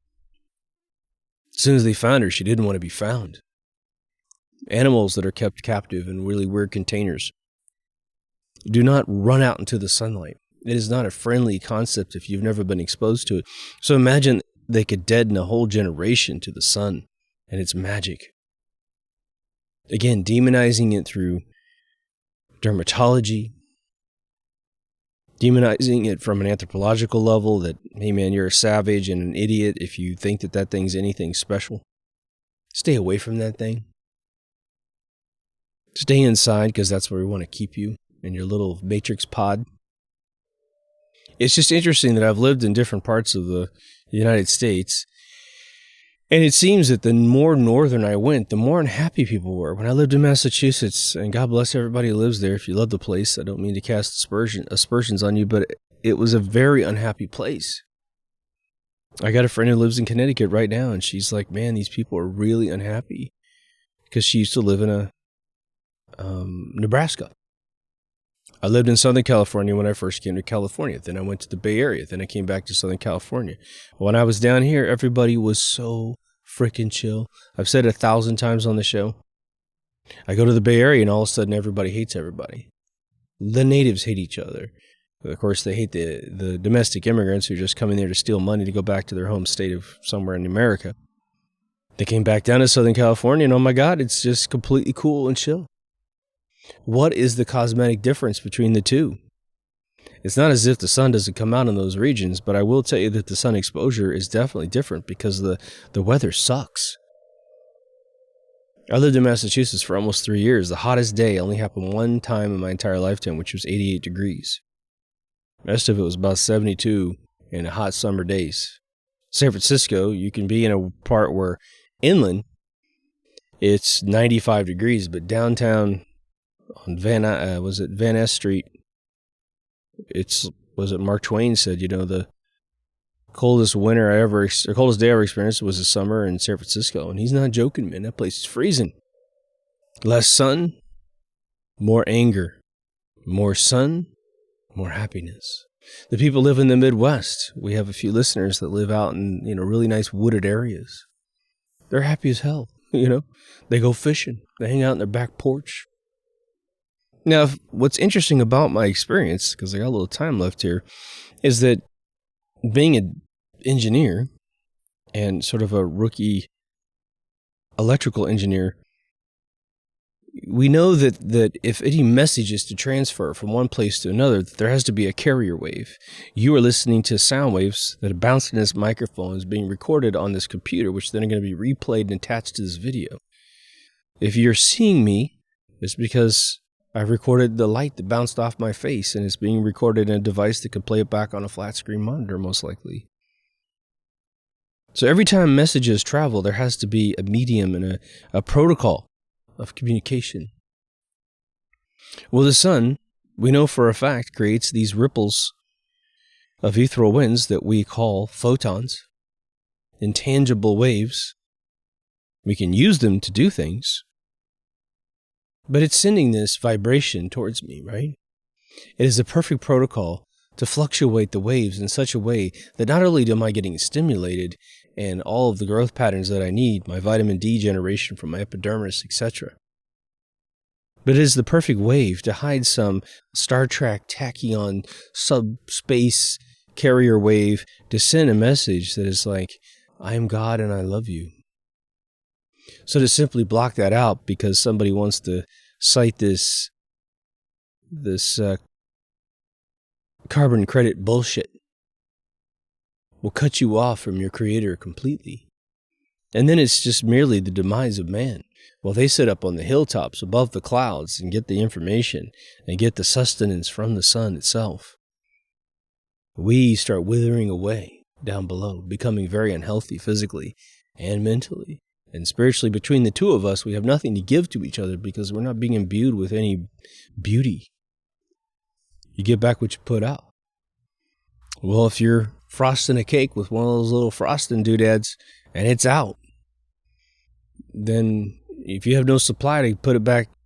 As soon as they found her, she didn't want to be found. Animals that are kept captive in really weird containers do not run out into the sunlight. It is not a friendly concept if you've never been exposed to it. So imagine they could deaden a whole generation to the sun and its magic. Again, demonizing it through dermatology, demonizing it from an anthropological level that, hey man, you're a savage and an idiot if you think that that thing's anything special. Stay away from that thing. Stay inside, because that's where we want to keep you, in your little matrix pod. It's just interesting that I've lived in different parts of the United States, and it seems that the more northern I went, the more unhappy people were. When I lived in Massachusetts, and God bless everybody who lives there, if you love the place, I don't mean to cast aspersions on you, but it was a very unhappy place. I got a friend who lives in Connecticut right now, and she's like, man, these people are really unhappy, because she used to live in Nebraska. I lived in Southern California when I first came to California. Then I went to the Bay Area. Then I came back to Southern California. When I was down here, everybody was so freaking chill. I've said it 1,000 times on the show. I go to the Bay Area and all of a sudden everybody hates everybody. The natives hate each other. Of course, they hate the domestic immigrants who are just coming there to steal money to go back to their home state of somewhere in America. They came back down to Southern California and oh my God, it's just completely cool and chill. What is the cosmetic difference between the two? It's not as if the sun doesn't come out in those regions, but I will tell you that the sun exposure is definitely different because the weather sucks. I lived in Massachusetts for almost 3 years. The hottest day only happened one time in my entire lifetime, which was 88 degrees. The rest of it was about 72 in hot summer days. San Francisco, you can be in a part where inland, it's 95 degrees, but downtown on Van Ness Street, Mark Twain said, the coldest day I ever experienced was the summer in San Francisco. And he's not joking, man. That place is freezing. Less sun, more anger. More sun, more happiness. The people live in the Midwest. We have a few listeners that live out in, really nice wooded areas. They're happy as hell, They go fishing. They hang out on their back porch. Now, what's interesting about my experience, because I got a little time left here, is that being an engineer and sort of a rookie electrical engineer, we know that if any message is to transfer from one place to another, there has to be a carrier wave. You are listening to sound waves that are bouncing this microphone, is being recorded on this computer, which then are going to be replayed and attached to this video. If you're seeing me, it's because I've recorded the light that bounced off my face, and it's being recorded in a device that could play it back on a flat screen monitor, most likely. So every time messages travel, there has to be a medium and a protocol of communication. Well, the sun, we know for a fact, creates these ripples of ethereal winds that we call photons, intangible waves. We can use them to do things, but it's sending this vibration towards me, right? It is the perfect protocol to fluctuate the waves in such a way that not only am I getting stimulated and all of the growth patterns that I need, my vitamin D generation from my epidermis, etc., but it is the perfect wave to hide some Star Trek tachyon subspace carrier wave to send a message that is like, I am God and I love you. So to simply block that out because somebody wants to cite this carbon credit bullshit will cut you off from your creator completely. And then it's just merely the demise of man. Well, they sit up on the hilltops above the clouds and get the information and get the sustenance from the sun itself. We start withering away down below, becoming very unhealthy physically and mentally. And spiritually, between the two of us, we have nothing to give to each other because we're not being imbued with any beauty. You get back what you put out. Well, if you're frosting a cake with one of those little frosting doodads and it's out, then if you have no supply to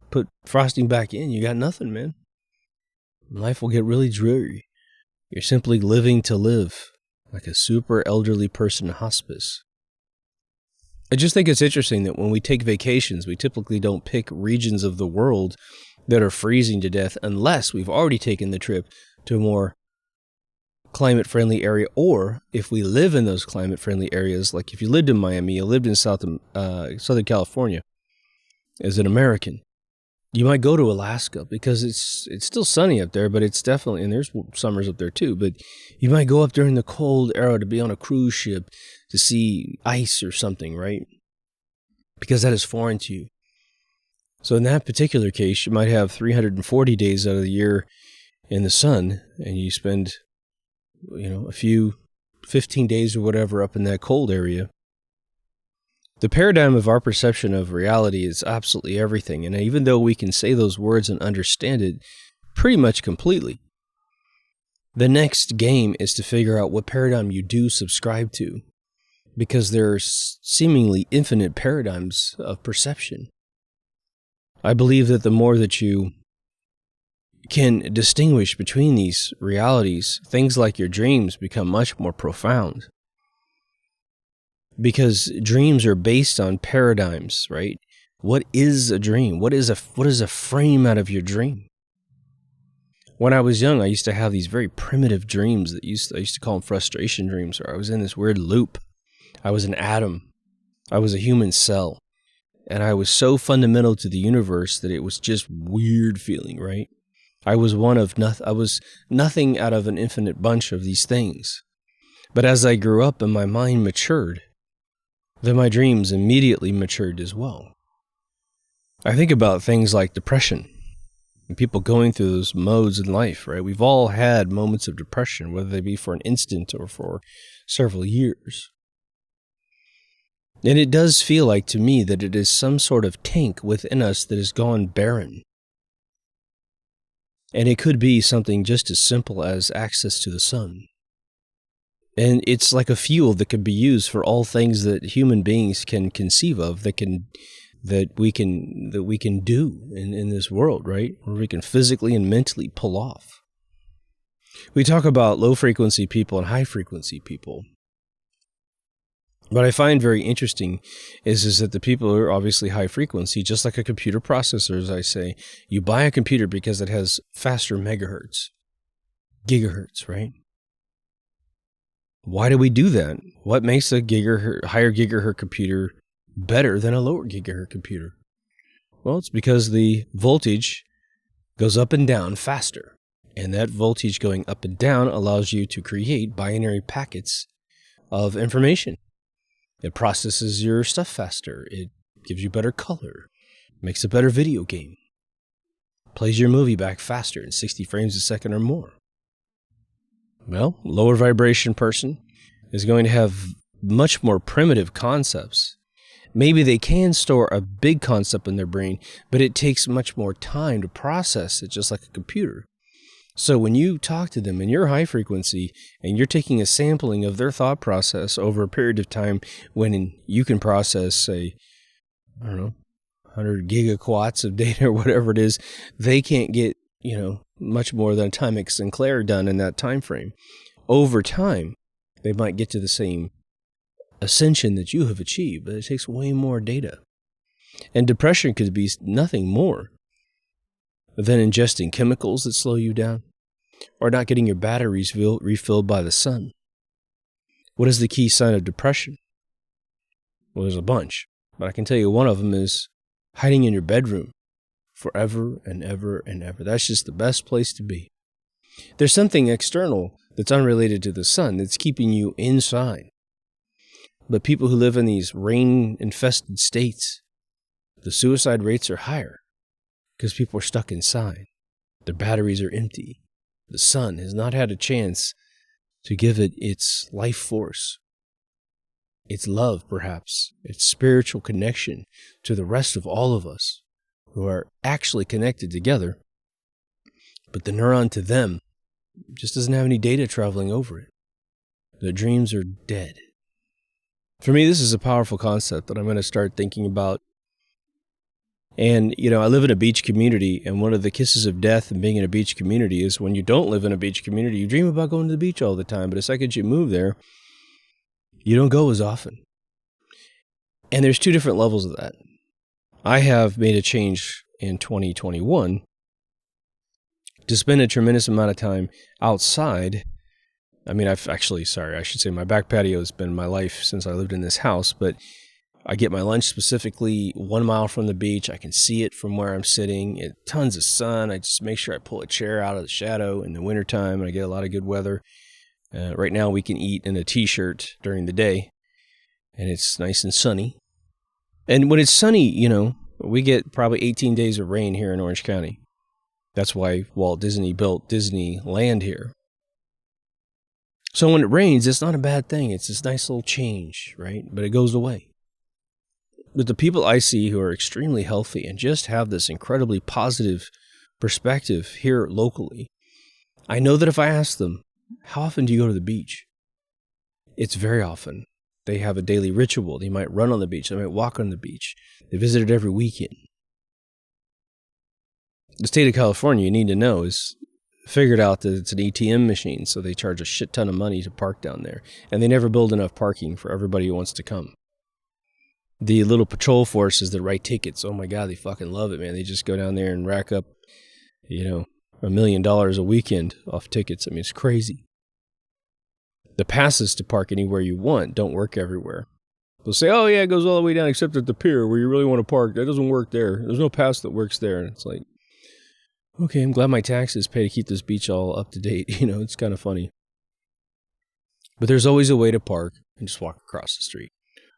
put frosting back in, you got nothing, man. Life will get really dreary. You're simply living to live, like a super elderly person in hospice. I just think it's interesting that when we take vacations, we typically don't pick regions of the world that are freezing to death unless we've already taken the trip to a more climate-friendly area, or if we live in those climate-friendly areas, like if you lived in Miami, you lived in Southern California as an American, you might go to Alaska because it's still sunny up there, but it's definitely, and there's summers up there too, but you might go up during the cold era to be on a cruise ship to see ice or something, right? Because that is foreign to you. So in that particular case, you might have 340 days out of the year in the sun, and you spend, a few 15 days or whatever up in that cold area. The paradigm of our perception of reality is absolutely everything. And even though we can say those words and understand it pretty much completely, the next game is to figure out what paradigm you do subscribe to, because there are seemingly infinite paradigms of perception. I believe that the more that you can distinguish between these realities, things like your dreams become much more profound. Because dreams are based on paradigms, right? What is a dream? What is a frame out of your dream? When I was young, I used to have these very primitive dreams that I used to call them frustration dreams, where I was in this weird loop. I was an atom. I was a human cell. And I was so fundamental to the universe that it was just weird feeling, right? I was I was nothing out of an infinite bunch of these things. But as I grew up and my mind matured, then my dreams immediately matured as well. I think about things like depression and people going through those modes in life, right? We've all had moments of depression, whether they be for an instant or for several years. And it does feel like to me that it is some sort of tank within us that has gone barren. And it could be something just as simple as access to the sun. And it's like a fuel that could be used for all things that human beings can conceive of, that we can do in this world, right? Where we can physically and mentally pull off. We talk about low frequency people and high frequency people. What I find very interesting is that the people who are obviously high frequency, just like a computer processor, as I say, you buy a computer because it has faster megahertz, gigahertz, right? Why do we do that? What makes a higher gigahertz computer better than a lower gigahertz computer? Well, it's because the voltage goes up and down faster. And that voltage going up and down allows you to create binary packets of information. It processes your stuff faster. It gives you better color. Makes a better video game. Plays your movie back faster in 60 frames a second or more. Well, lower vibration person is going to have much more primitive concepts. Maybe they can store a big concept in their brain, but it takes much more time to process it, just like a computer. So when you talk to them and you're high frequency and you're taking a sampling of their thought process over a period of time when you can process, say, 100 gigawatts of data or whatever it is, they can't get, much more than atomic Sinclair done in that time frame. Over time, they might get to the same ascension that you have achieved, but it takes way more data. And depression could be nothing more than ingesting chemicals that slow you down, or not getting your batteries refilled by the sun. What is the key sign of depression? Well, there's a bunch, but I can tell you one of them is hiding in your bedroom forever and ever and ever. That's just the best place to be. There's something external that's unrelated to the sun that's keeping you inside. But people who live in these rain-infested states, the suicide rates are higher because people are stuck inside. Their batteries are empty. The sun has not had a chance to give it its life force, its love, perhaps, its spiritual connection to the rest of all of us who are actually connected together. But the neuron to them just doesn't have any data traveling over it. Their dreams are dead. For me, this is a powerful concept that I'm going to start thinking about. And, I live in a beach community, and one of the kisses of death in being in a beach community is when you don't live in a beach community, you dream about going to the beach all the time, but the second you move there, you don't go as often. And there's two different levels of that. I have made a change in 2021 to spend a tremendous amount of time outside. I mean, I should say my back patio has been my life since I lived in this house, but I get my lunch specifically 1 mile from the beach. I can see it from where I'm sitting. Tons of sun. I just make sure I pull a chair out of the shadow in the wintertime, and I get a lot of good weather. Right now we can eat in a t-shirt during the day, and it's nice and sunny. And when it's sunny, we get probably 18 days of rain here in Orange County. That's why Walt Disney built Disneyland here. So when it rains, it's not a bad thing. It's this nice little change, right? But it goes away. But the people I see who are extremely healthy and just have this incredibly positive perspective here locally, I know that if I ask them, how often do you go to the beach? It's very often. They have a daily ritual. They might run on the beach. They might walk on the beach. They visit it every weekend. The state of California, you need to know, is figured out that it's an ATM machine, so they charge a shit ton of money to park down there. And they never build enough parking for everybody who wants to come. The little patrol forces that write tickets, oh my God, they fucking love it, man. They just go down there and rack up, $1 million a weekend off tickets. I mean, it's crazy. The passes to park anywhere you want don't work everywhere. They'll say, oh yeah, it goes all the way down except at the pier where you really want to park. That doesn't work there. There's no pass that works there. And it's like, okay, I'm glad my taxes pay to keep this beach all up to date. It's kind of funny. But there's always a way to park and just walk across the street.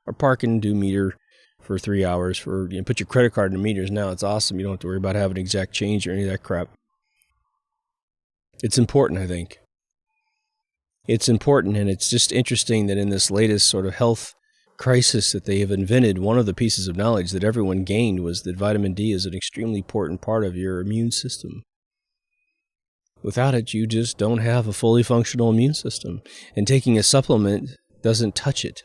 Or park and do meter for 3 hours. Put your credit card in the meters now. It's awesome. You don't have to worry about having exact change or any of that crap. It's important, I think. It's important, and it's just interesting that in this latest sort of health crisis that they have invented, one of the pieces of knowledge that everyone gained was that vitamin D is an extremely important part of your immune system. Without it, you just don't have a fully functional immune system, and taking a supplement doesn't touch it.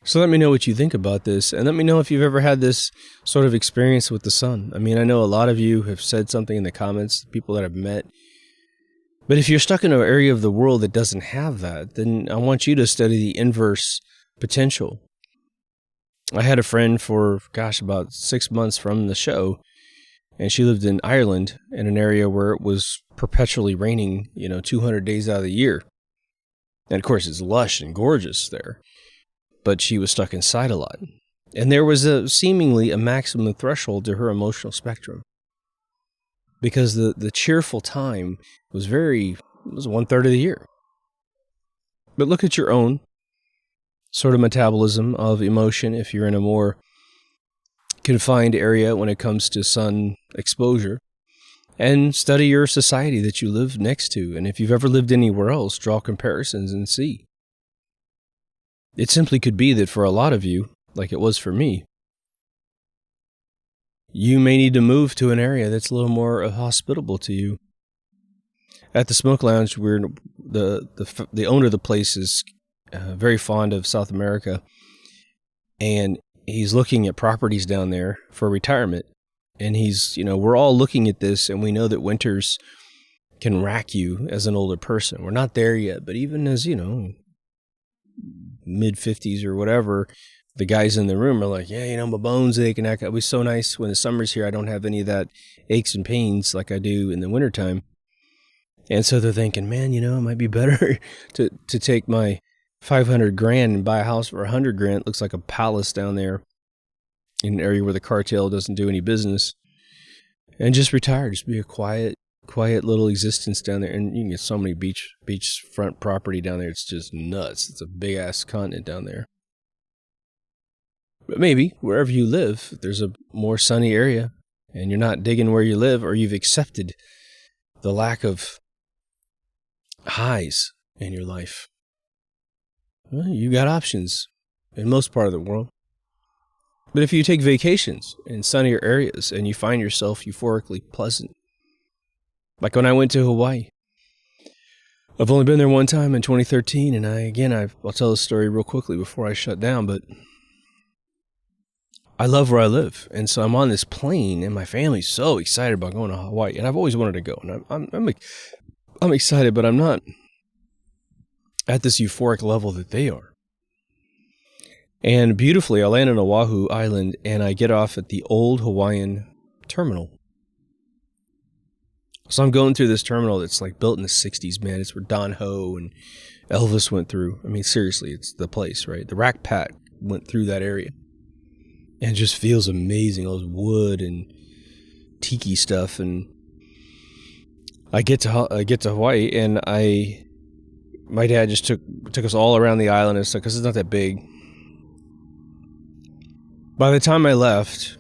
So let me know what you think about this, and let me know if you've ever had this sort of experience with the sun. I mean, I know a lot of you have said something in the comments, people that I've met. But if you're stuck in an area of the world that doesn't have that, then I want you to study the inverse potential. I had a friend for, about 6 months from the show, and she lived in Ireland in an area where it was perpetually raining, 200 days out of the year. And of course, it's lush and gorgeous there. But she was stuck inside a lot. And there was seemingly a maximum threshold to her emotional spectrum. Because the cheerful time was 1/3 of the year. But look at your own sort of metabolism of emotion if you're in a more confined area when it comes to sun exposure. And study your society that you live next to. And if you've ever lived anywhere else, draw comparisons and see. It simply could be that for a lot of you, like it was for me, you may need to move to an area that's a little more hospitable to you. At the Smoke Lounge, the owner of the place is very fond of South America, and he's looking at properties down there for retirement. And we're all looking at this, and we know that winters can rack you as an older person. We're not there yet, but even as, mid-50s or whatever, the guys in the room are like, yeah, my bones ache, and it was so nice when the summer's here. I don't have any of that aches and pains like I do in the wintertime. And so they're thinking, man, it might be better to take my $500,000 and buy a house for $100,000. It looks like a palace down there in an area where the cartel doesn't do any business, and just retire. Just be a quiet little existence down there. And you can get so many beachfront property down there. It's just nuts. It's a big ass continent down there. But maybe wherever you live, there's a more sunny area, and you're not digging where you live, or you've accepted the lack of highs in your life. Well, you got options in most part of the world. But if you take vacations in sunnier areas and you find yourself euphorically pleasant, like when I went to Hawaii, I've only been there one time in 2013, and I'll tell the story real quickly before I shut down, but I love where I live. And so I'm on this plane, and my family's so excited about going to Hawaii, and I've always wanted to go. And I'm excited, but I'm not at this euphoric level that they are. And beautifully, I land on Oahu Island, and I get off at the old Hawaiian terminal. So I'm going through this terminal that's like built in the 60s, man. It's where Don Ho and Elvis went through. I mean, seriously, it's the place, right? The Rat Pack went through that area. And it just feels amazing, all this wood and tiki stuff. And I get to Hawaii, and my dad just took us all around the island and stuff, because it's not that big. By the time I left,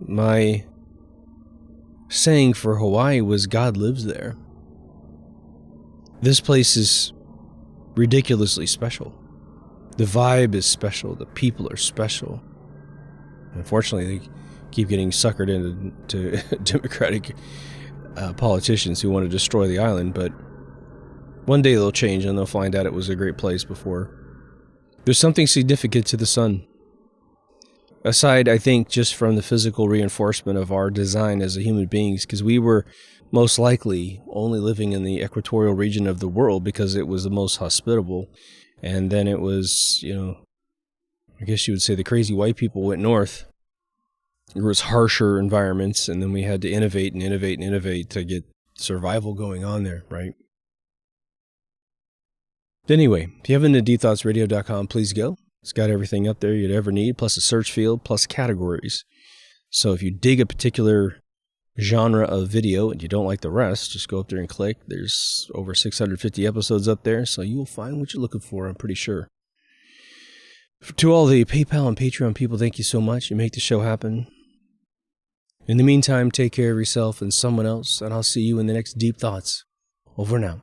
my saying for Hawaii was, God lives there. This place is ridiculously special. The vibe is special. The people are special. Unfortunately, they keep getting suckered into Democratic politicians who want to destroy the island, but one day they'll change and they'll find out it was a great place before. There's something significant to the sun. Aside, I think, just from the physical reinforcement of our design as human beings, because we were most likely only living in the equatorial region of the world because it was the most hospitable. And then it was, I guess you would say the crazy white people went north. There was harsher environments, and then we had to innovate to get survival going on there, right? Anyway, if you haven't been to deepthoughtsradio.com, please go. It's got everything up there you'd ever need, plus a search field, plus categories. So if you dig a particular genre of video and you don't like the rest, just go up there and click. There's over 650 episodes up there, so you will find what you're looking for, I'm pretty sure. To all the PayPal and Patreon people, thank you so much. You make the show happen. In the meantime, take care of yourself and someone else, and I'll see you in the next Deep Thoughts. Over now.